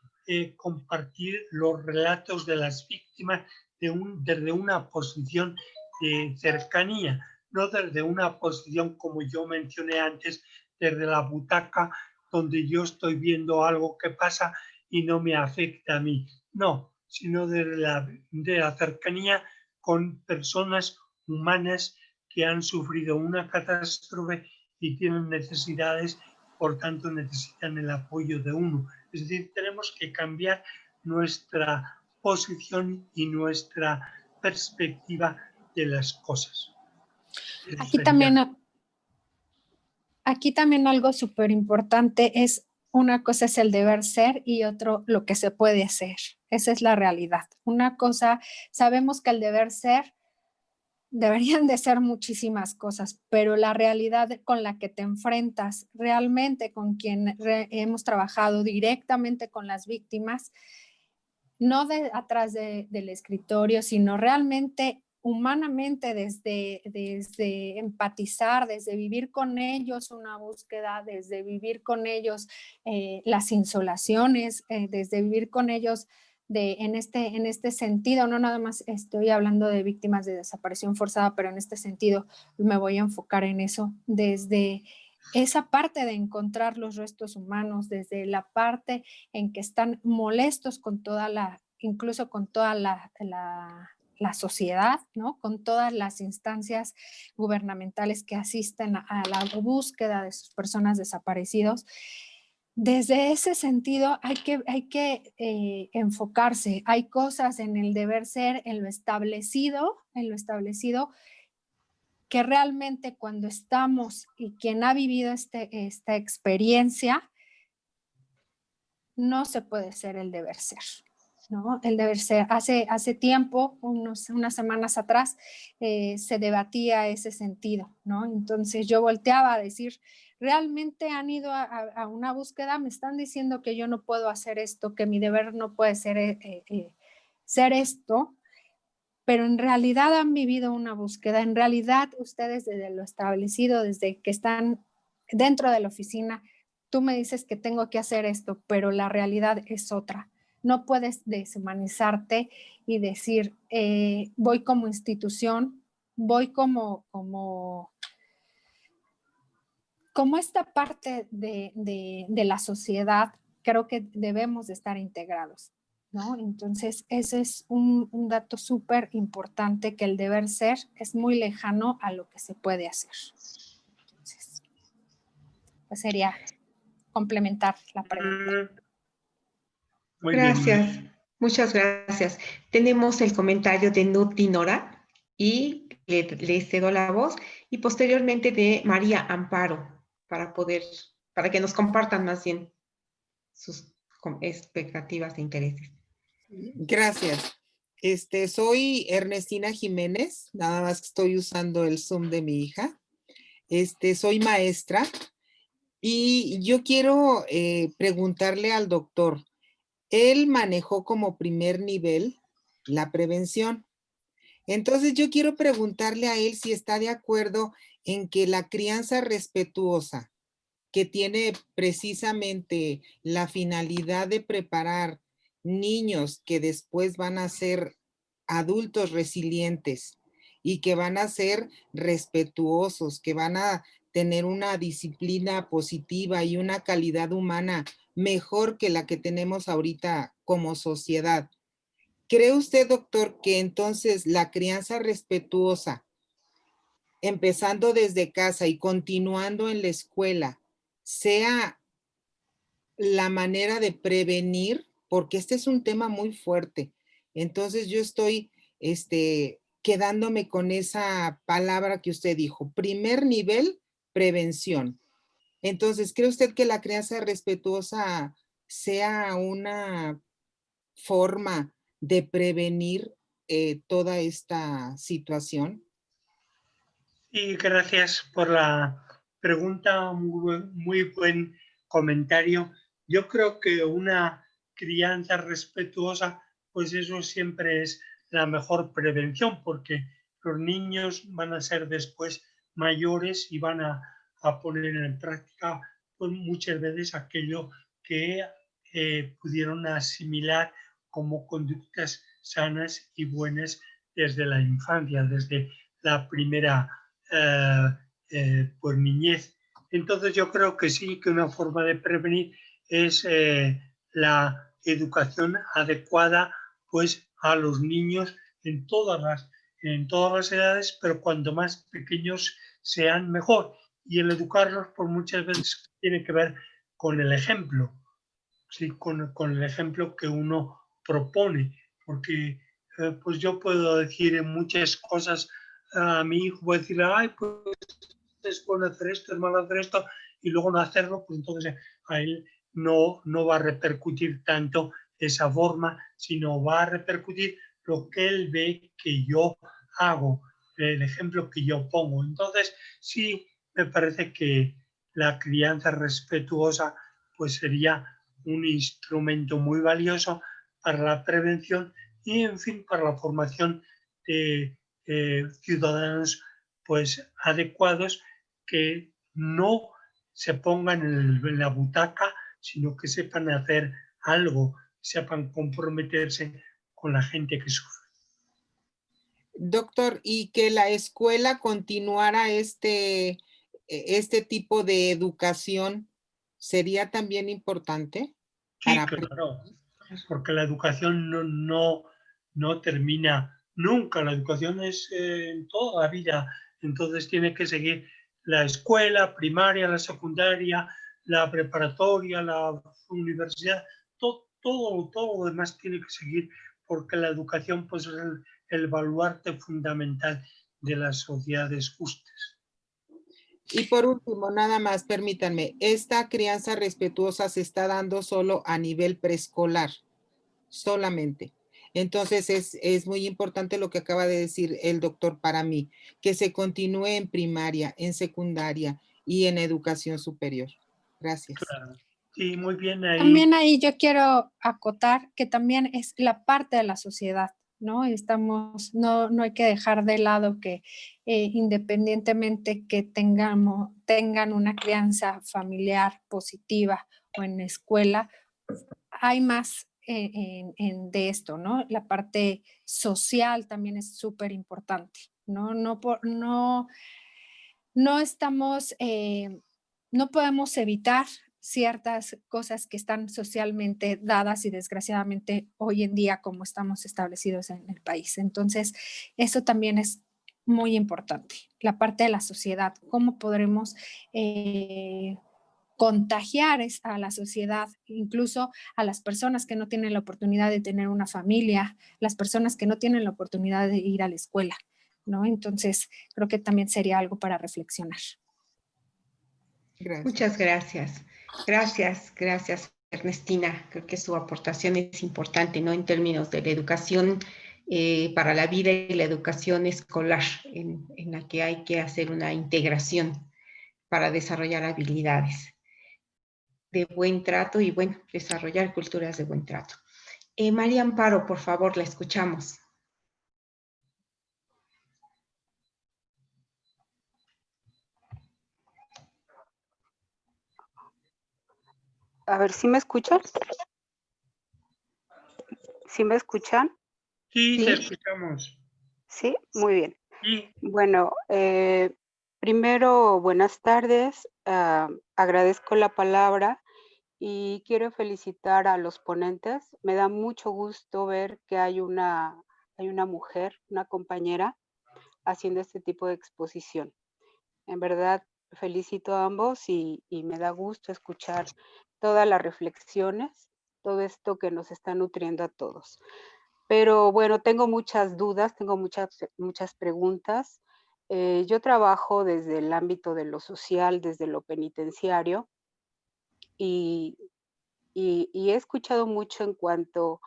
compartir los relatos de las víctimas desde una posición de cercanía, no desde una posición, como yo mencioné antes, desde la butaca donde yo estoy viendo algo que pasa y no me afecta a mí. No, sino de la cercanía con personas humanas que han sufrido una catástrofe y tienen necesidades, por tanto necesitan el apoyo de uno. Es decir, tenemos que cambiar nuestra posición y nuestra perspectiva de las cosas. Aquí también algo súper importante es, una cosa es el deber ser y otro lo que se puede hacer. Esa es la realidad. Una cosa, sabemos que el deber ser deberían de ser muchísimas cosas, pero la realidad con la que te enfrentas realmente con quien hemos trabajado directamente con las víctimas, no atrás del escritorio, sino realmente humanamente desde empatizar, desde vivir con ellos una búsqueda, desde vivir con ellos las insolaciones, desde vivir con ellos en este sentido. No nada más estoy hablando de víctimas de desaparición forzada, pero en este sentido me voy a enfocar en eso, desde esa parte de encontrar los restos humanos, desde la parte en que están molestos con incluso con toda la sociedad, ¿no? Con todas las instancias gubernamentales que asisten a la búsqueda de sus personas desaparecidos. Desde ese sentido hay que enfocarse. Hay cosas en el deber ser, en lo establecido, que realmente cuando estamos y quien ha vivido esta experiencia, no se puede ser el deber ser, ¿no? El deber ser. Hace tiempo, unas semanas atrás, se debatía ese sentido, ¿no? Entonces yo volteaba a decir, realmente han ido a una búsqueda, me están diciendo que yo no puedo hacer esto, que mi deber no puede ser ser esto, pero en realidad han vivido una búsqueda, en realidad ustedes desde lo establecido, desde que están dentro de la oficina, tú me dices que tengo que hacer esto, pero la realidad es otra. No puedes deshumanizarte y decir, voy como institución, voy como esta parte de la sociedad, creo que debemos de estar integrados, ¿no? Entonces, ese es un dato súper importante, que el deber ser es muy lejano a lo que se puede hacer. Entonces, pues sería complementar la pregunta. Gracias, muchas gracias. Tenemos el comentario de Nuti Nora y le cedo la voz, y posteriormente de María Amparo, para que nos compartan más bien sus expectativas e intereses. Gracias. Soy Ernestina Jiménez, nada más que estoy usando el Zoom de mi hija. Soy maestra y yo quiero preguntarle al doctor. Él manejó como primer nivel la prevención. Entonces yo quiero preguntarle a él si está de acuerdo en que la crianza respetuosa, que tiene precisamente la finalidad de preparar niños que después van a ser adultos resilientes y que van a ser respetuosos, que van a tener una disciplina positiva y una calidad humana mejor que la que tenemos ahorita como sociedad. ¿Cree usted, doctor, que entonces la crianza respetuosa, empezando desde casa y continuando en la escuela, sea la manera de prevenir? Porque este es un tema muy fuerte. Entonces yo estoy quedándome con esa palabra que usted dijo. Primer nivel, prevención. Entonces, ¿cree usted que la crianza respetuosa sea una forma de prevenir toda esta situación? Y gracias por la pregunta, muy buen comentario. Yo creo que una crianza respetuosa, pues eso siempre es la mejor prevención, porque los niños van a ser después mayores y van a poner en práctica pues, muchas veces aquello que pudieron asimilar como conductas sanas y buenas desde la infancia, desde la primera pues, niñez. Entonces yo creo que sí, que una forma de prevenir es la educación adecuada pues, a los niños en todas las edades, pero cuanto más pequeños sean, mejor. Y el educarlos por muchas veces tiene que ver con el ejemplo, ¿sí? con el ejemplo que uno propone, porque pues yo puedo decir en muchas cosas a mi hijo, voy a decirle, ay, pues es bueno hacer esto, es malo hacer esto, y luego no hacerlo, pues entonces a él no va a repercutir tanto esa forma, sino va a repercutir lo que él ve que yo hago, el ejemplo que yo pongo. Entonces, sí, me parece que la crianza respetuosa pues sería un instrumento muy valioso para la prevención y, en fin, para la formación de ciudadanos pues adecuados que no se pongan en la butaca, sino que sepan hacer algo, sepan comprometerse con la gente que sufre. Doctor, y que la escuela continuara este tipo de educación, ¿sería también importante? Sí, claro, porque la educación no termina nunca, la educación es en toda la vida, entonces tiene que seguir la escuela primaria, la secundaria, la preparatoria, la universidad, todo lo demás tiene que seguir, porque la educación pues, es el baluarte fundamental de las sociedades justas. Y por último, nada más, permítanme, esta crianza respetuosa se está dando solo a nivel preescolar, solamente. Entonces es muy importante lo que acaba de decir el doctor para mí, que se continúe en primaria, en secundaria y en educación superior. Gracias. Claro. Sí, muy bien ahí. También ahí yo quiero acotar que también es la parte de la sociedad, ¿no? No hay que dejar de lado que independientemente que tengan una crianza familiar positiva o en escuela, hay más de esto, ¿no? La parte social también es súper importante, ¿no? No estamos, no podemos evitar ciertas cosas que están socialmente dadas y desgraciadamente hoy en día como estamos establecidos en el país. Entonces, eso también es muy importante, la parte de la sociedad, cómo podremos contagiar a la sociedad, incluso a las personas que no tienen la oportunidad de tener una familia, las personas que no tienen la oportunidad de ir a la escuela, ¿no? Entonces, creo que también sería algo para reflexionar. Gracias. Muchas gracias. Gracias, Ernestina. Creo que su aportación es importante, ¿no? En términos de la educación para la vida y la educación escolar, en la que hay que hacer una integración para desarrollar habilidades de buen trato y, bueno, desarrollar culturas de buen trato. María Amparo, por favor, la escuchamos. A ver, ¿sí me escuchan? ¿Sí me escuchan? Sí, te escuchamos. Sí, muy bien. Sí. Bueno, primero, buenas tardes. Agradezco la palabra y quiero felicitar a los ponentes. Me da mucho gusto ver que hay una mujer, una compañera, haciendo este tipo de exposición. En verdad, felicito a ambos y me da gusto escuchar todas las reflexiones, todo esto que nos está nutriendo a todos. Pero bueno, tengo muchas dudas, tengo muchas preguntas. Yo trabajo desde el ámbito de lo social, desde lo penitenciario, y he escuchado mucho en cuanto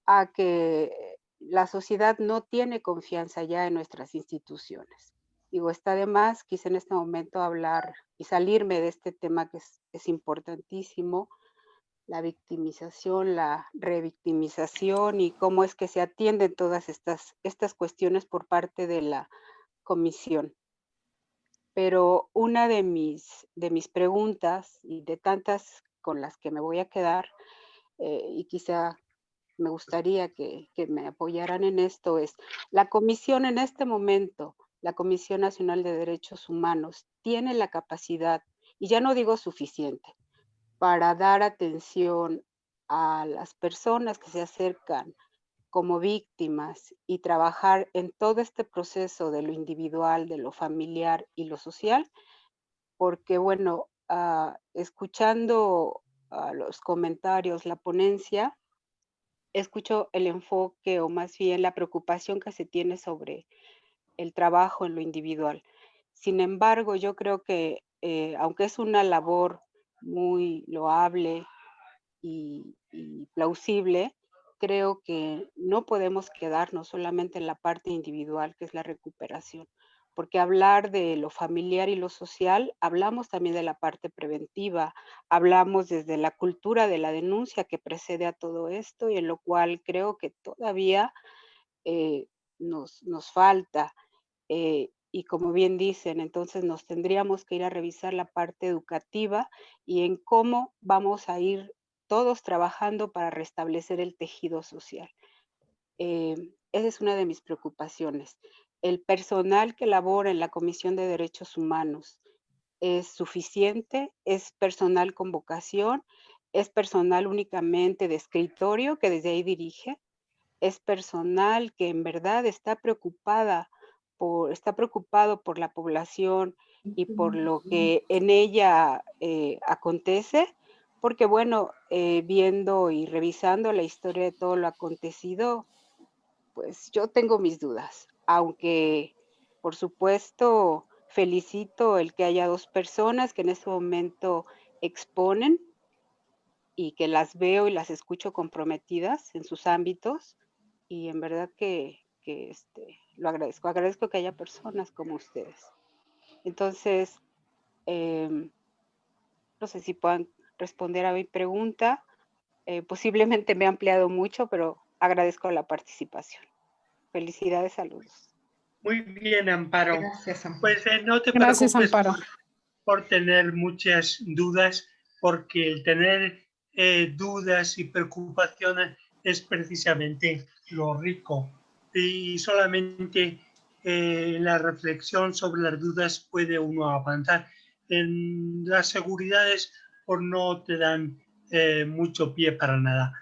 a que la sociedad no tiene confianza ya en nuestras instituciones. Digo, está de más, quise en este momento hablar y salirme de este tema que es importantísimo, la victimización, la revictimización y cómo es que se atienden todas estas cuestiones por parte de la comisión. pero una de mis preguntas y de tantas con las que me voy a quedar, y quizá me gustaría que me apoyaran en esto, es la comisión en este momento, la Comisión Nacional de Derechos Humanos, tiene la capacidad, y ya no digo suficiente, para dar atención a las personas que se acercan como víctimas y trabajar en todo este proceso de lo individual, de lo familiar y lo social, porque bueno, escuchando los comentarios, la ponencia, escucho el enfoque o más bien la preocupación que se tiene sobre el trabajo en lo individual. Sin embargo, yo creo que aunque es una labor muy loable y plausible, creo que no podemos quedarnos solamente en la parte individual, que es la recuperación, porque hablar de lo familiar y lo social, hablamos también de la parte preventiva, hablamos desde la cultura de la denuncia que precede a todo esto y en lo cual creo que todavía nos falta. Y como bien dicen, entonces nos tendríamos que ir a revisar la parte educativa y en cómo vamos a ir todos trabajando para restablecer el tejido social. Esa es una de mis preocupaciones. ¿El personal que labora en la Comisión de Derechos Humanos es suficiente? ¿Es personal con vocación? ¿Es personal únicamente de escritorio que desde ahí dirige? ¿Es personal que en verdad está preocupado por la población y por lo que en ella acontece? Porque bueno, viendo y revisando la historia de todo lo acontecido, pues yo tengo mis dudas, aunque por supuesto felicito el que haya 2 personas que en este momento exponen y que las veo y las escucho comprometidas en sus ámbitos y en verdad que lo agradezco. Agradezco que haya personas como ustedes. Entonces, no sé si puedan responder a mi pregunta. Posiblemente me he ampliado mucho, pero agradezco la participación. Felicidades, saludos. Muy bien, Amparo. Gracias, Amparo. Pues no te Gracias, preocupes Amparo. por tener muchas dudas, porque el tener dudas y preocupaciones es precisamente lo rico. Y solamente la reflexión sobre las dudas puede uno avanzar. En las seguridades pues no te dan mucho pie para nada.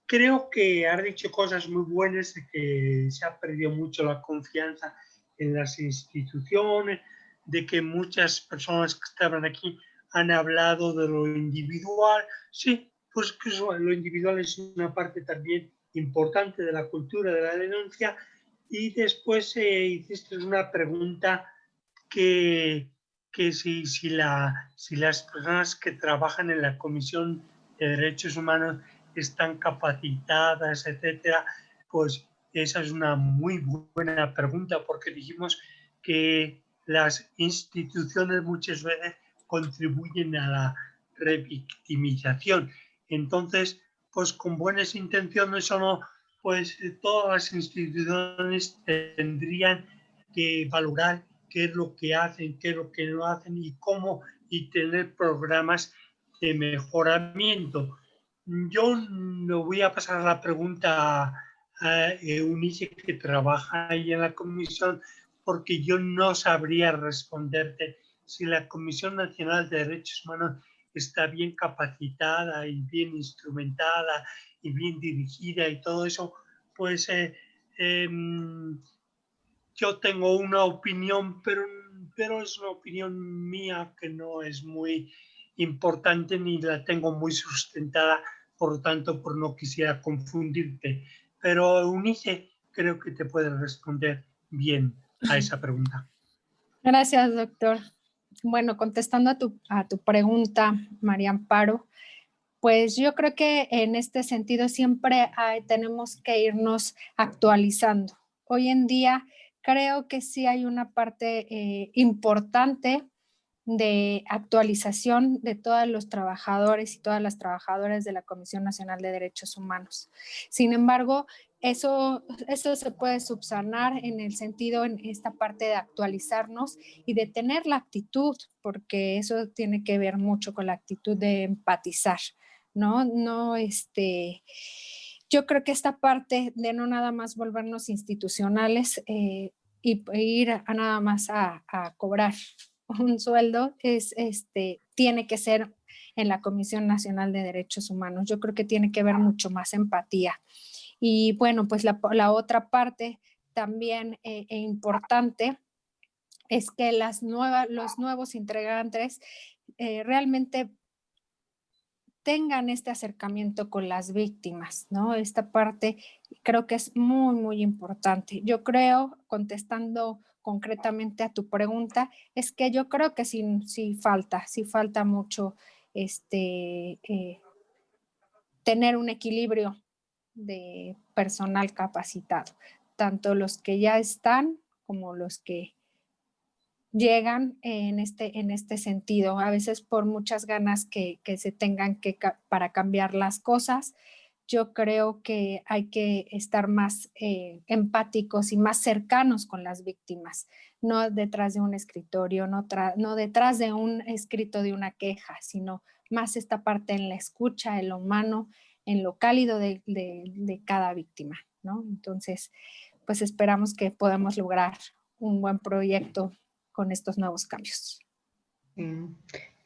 Creo que has dicho cosas muy buenas, de que se ha perdido mucho la confianza en las instituciones, de que muchas personas que estaban aquí han hablado de lo individual. Sí, pues que lo individual es una parte también importante de la cultura de la denuncia. Y después hiciste una pregunta que si las personas que trabajan en la Comisión de Derechos Humanos están capacitadas, etcétera, pues esa es una muy buena pregunta, porque dijimos que las instituciones muchas veces contribuyen a la revictimización. Entonces, pues con buenas intenciones o no, pues todas las instituciones tendrían que valorar qué es lo que hacen, qué es lo que no hacen y cómo, y tener programas de mejoramiento. Yo no voy a pasar la pregunta a Eunice, que trabaja ahí en la comisión, porque yo no sabría responderte si la Comisión Nacional de Derechos Humanos está bien capacitada y bien instrumentada y bien dirigida y todo eso. Pues yo tengo una opinión, pero es una opinión mía que no es muy importante ni la tengo muy sustentada, por lo tanto, por no quisiera confundirte. Pero Eunice creo que te puede responder bien a esa pregunta. Gracias, doctor. Bueno, contestando a tu pregunta, María Amparo, pues yo creo que en este sentido siempre tenemos que irnos actualizando. Hoy en día creo que sí hay una parte importante de actualización de todos los trabajadores y todas las trabajadoras de la Comisión Nacional de Derechos Humanos. Sin embargo, eso se puede subsanar en el sentido, en esta parte de actualizarnos y de tener la actitud, porque eso tiene que ver mucho con la actitud de empatizar, ¿no? Yo creo que esta parte de no nada más volvernos institucionales y ir a nada más a cobrar un sueldo tiene que ser en la Comisión Nacional de Derechos Humanos. Yo creo que tiene que ver mucho más empatía. Y bueno, pues la otra parte también importante es que los nuevos integrantes realmente tengan este acercamiento con las víctimas, ¿no? Esta parte creo que es muy, muy importante. Yo creo, contestando concretamente a tu pregunta, es que yo creo que sí falta mucho tener un equilibrio de personal capacitado, tanto los que ya están como los que llegan en este sentido, a veces por muchas ganas que se tengan para cambiar las cosas. Yo creo que hay que estar más empáticos y más cercanos con las víctimas, no detrás de un escritorio, no detrás de un escrito de una queja, sino más esta parte en la escucha, en lo humano, en lo cálido de cada víctima, ¿no? Entonces, pues esperamos que podamos lograr un buen proyecto con estos nuevos cambios.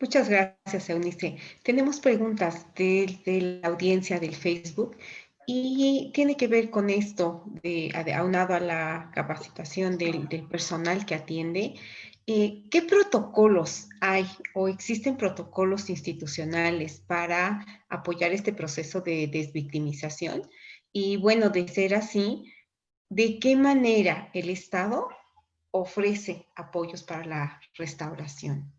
Muchas gracias, Eunice. Tenemos preguntas de la audiencia del Facebook y tiene que ver con esto, aunado a la capacitación del personal que atiende. ¿Qué protocolos hay o existen protocolos institucionales para apoyar este proceso de desvictimización? Y bueno, de ser así, ¿de qué manera el Estado ofrece apoyos para la restauración?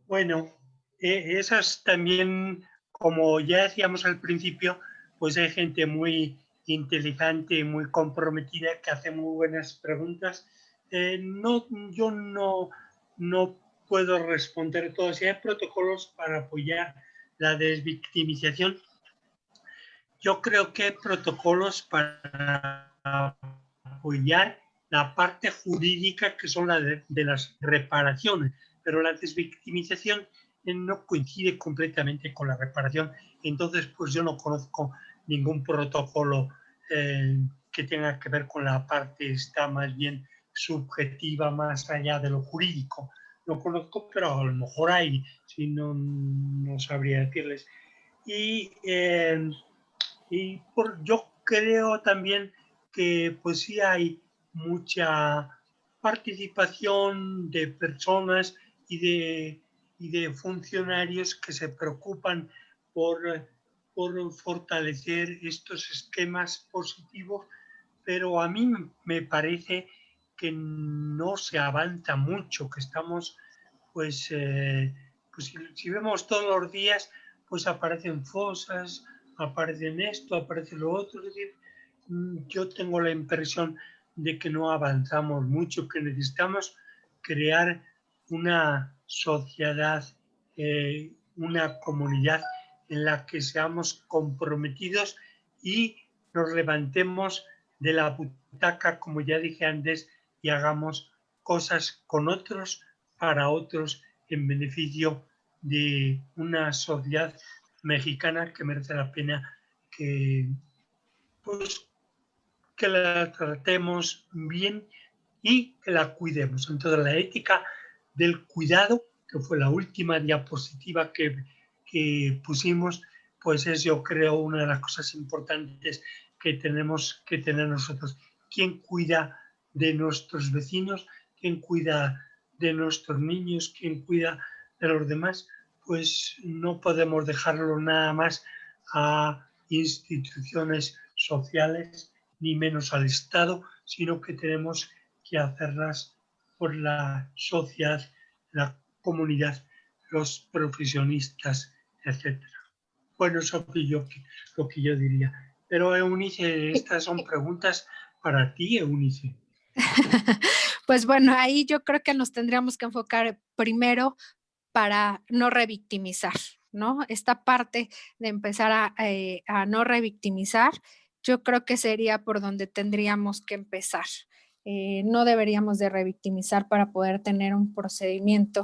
Bueno, esas también, como ya decíamos al principio, pues hay gente muy inteligente y muy comprometida que hace muy buenas preguntas. Yo no puedo responder todo. Si hay protocolos para apoyar la desvictimización, yo creo que hay protocolos para apoyar la parte jurídica, que son las de las reparaciones, pero la desvictimización no coincide completamente con la reparación. Entonces, pues yo no conozco ningún protocolo que tenga que ver con la parte esta más bien subjetiva, más allá de lo jurídico. No conozco, pero a lo mejor hay, si no sabría decirles. Yo creo también que pues sí hay mucha participación de personas y de funcionarios que se preocupan por fortalecer estos esquemas positivos, pero a mí me parece que no se avanza mucho, que estamos, pues si vemos todos los días, pues aparecen fosas, aparecen esto, aparece lo otro. Es decir, yo tengo la impresión de que no avanzamos mucho, que necesitamos crear una sociedad, una comunidad en la que seamos comprometidos y nos levantemos de la butaca, como ya dije antes, y hagamos cosas con otros, para otros, en beneficio de una sociedad mexicana que merece la pena que la tratemos bien y que la cuidemos. Entonces, la ética del cuidado, que fue la última diapositiva que pusimos, pues es, yo creo, una de las cosas importantes que tenemos que tener nosotros. ¿Quién cuida de nuestros vecinos? ¿Quién cuida de nuestros niños? ¿Quién cuida de los demás? Pues no podemos dejarlo nada más a instituciones sociales, ni menos al Estado, sino que tenemos que hacerlas por la sociedad, la comunidad, los profesionistas, etc. Bueno, eso es lo que yo diría. Pero Eunice, estas son preguntas para ti, Eunice. Pues bueno, ahí yo creo que nos tendríamos que enfocar primero para no revictimizar, ¿no? Esta parte de empezar a no revictimizar, yo creo que sería por donde tendríamos que empezar. No deberíamos de revictimizar para poder tener un procedimiento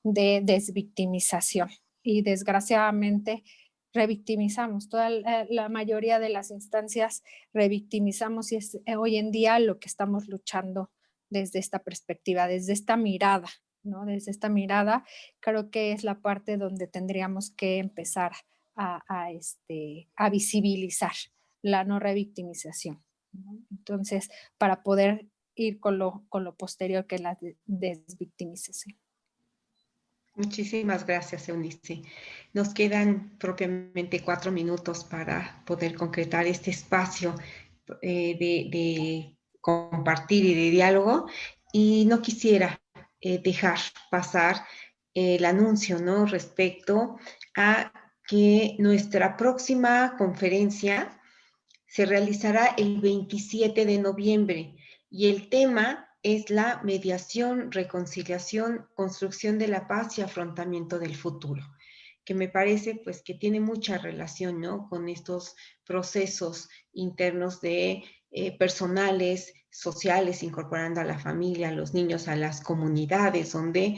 de desvictimización. Y desgraciadamente revictimizamos. La mayoría de las instancias revictimizamos y es hoy en día lo que estamos luchando desde esta perspectiva, desde esta mirada, ¿no? Desde esta mirada creo que es la parte donde tendríamos que empezar a visibilizar la no revictimización, ¿no? Entonces, para poder ir con lo posterior que es la desvictimización. Muchísimas gracias, Eunice. Nos quedan propiamente 4 minutos para poder concretar este espacio de compartir y de diálogo, y no quisiera dejar pasar el anuncio, ¿no?, respecto a que nuestra próxima conferencia se realizará el 27 de noviembre y el tema es la mediación, reconciliación, construcción de la paz y afrontamiento del futuro, que me parece pues que tiene mucha relación, ¿no?, con estos procesos internos de personales, sociales, incorporando a la familia, a los niños, a las comunidades, donde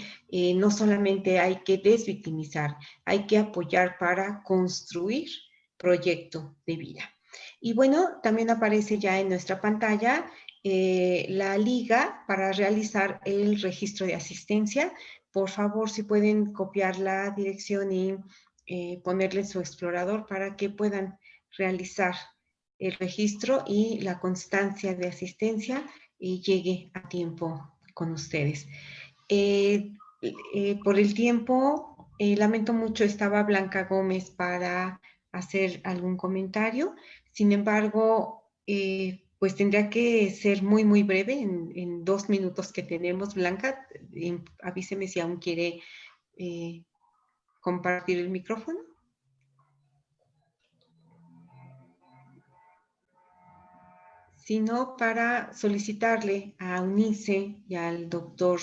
no solamente hay que desvictimizar, hay que apoyar para construir proyecto de vida. Y bueno, también aparece ya en nuestra pantalla la liga para realizar el registro de asistencia. Por favor, si pueden copiar la dirección y ponerle en su explorador para que puedan realizar el registro y la constancia de asistencia y llegue a tiempo con ustedes. Por el tiempo, lamento mucho, estaba Blanca Gómez para hacer algún comentario. Sin embargo, pues tendría que ser muy, muy breve en 2 minutos que tenemos. Blanca, avíseme si aún quiere compartir el micrófono. Si no, para solicitarle a Eunice y al doctor.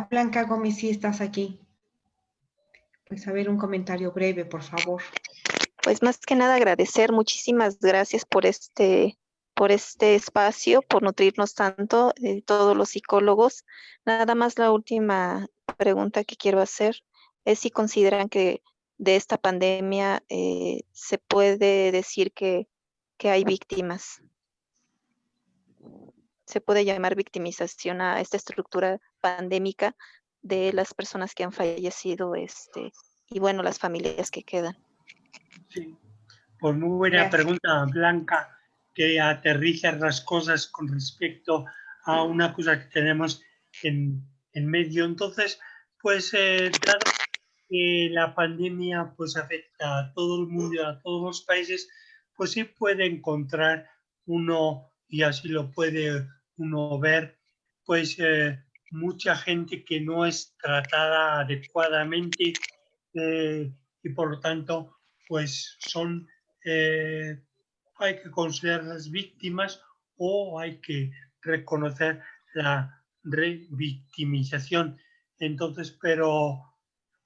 Blanca Gómez, sí estás aquí. Pues a ver, un comentario breve, por favor. Pues más que nada agradecer, muchísimas gracias por este espacio, por nutrirnos tanto, todos los psicólogos. Nada más la última pregunta que quiero hacer es si consideran que de esta pandemia se puede decir que hay víctimas. Se puede llamar victimización a esta estructura pandémica de las personas que han fallecido, y bueno, las familias que quedan. Sí, pues muy buena pregunta, Blanca, que aterriza las cosas con respecto a una cosa que tenemos en medio. Entonces, pues dado que la pandemia pues afecta a todo el mundo, a todos los países, pues sí puede encontrar uno, y así lo puede uno ver, pues mucha gente que no es tratada adecuadamente y por lo tanto pues son, hay que considerarlas víctimas o hay que reconocer la revictimización. Entonces, pero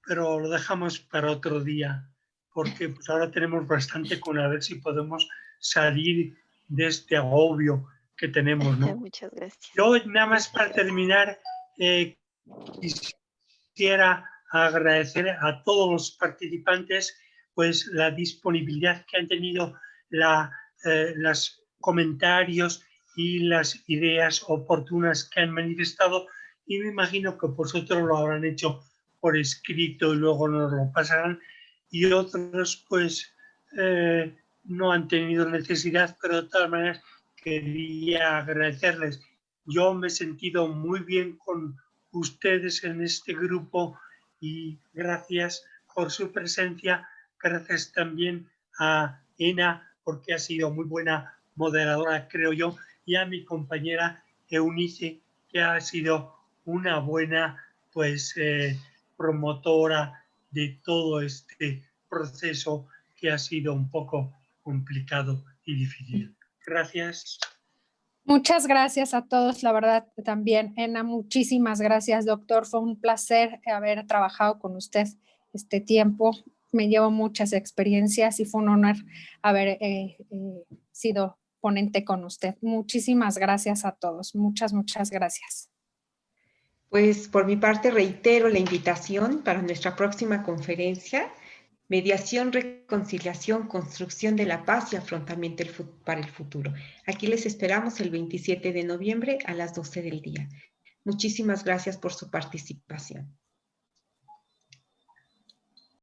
lo dejamos para otro día, porque pues ahora tenemos bastante con a ver si podemos salir de este agobio que tenemos, ¿no? Muchas gracias. Yo nada más para terminar, quisiera agradecer a todos los participantes pues la disponibilidad que han tenido, los comentarios y las ideas oportunas que han manifestado, y me imagino que vosotros lo habrán hecho por escrito y luego nos lo pasarán, y otros pues no han tenido necesidad, pero de todas maneras quería agradecerles. Yo me he sentido muy bien con ustedes en este grupo y gracias por su presencia. Gracias también a Ena, porque ha sido muy buena moderadora, creo yo, y a mi compañera Eunice, que ha sido una buena pues promotora de todo este proceso que ha sido un poco complicado y difícil. Gracias. Muchas gracias a todos, la verdad también. Ena, muchísimas gracias, doctor. Fue un placer haber trabajado con usted este tiempo. Me llevo muchas experiencias y fue un honor haber sido ponente con usted. Muchísimas gracias a todos. Muchas gracias. Pues por mi parte reitero la invitación para nuestra próxima conferencia, Mediación, Reconciliación, Construcción de la Paz y Afrontamiento para el Futuro. Aquí les esperamos el 27 de noviembre a las 12 del día. Muchísimas gracias por su participación.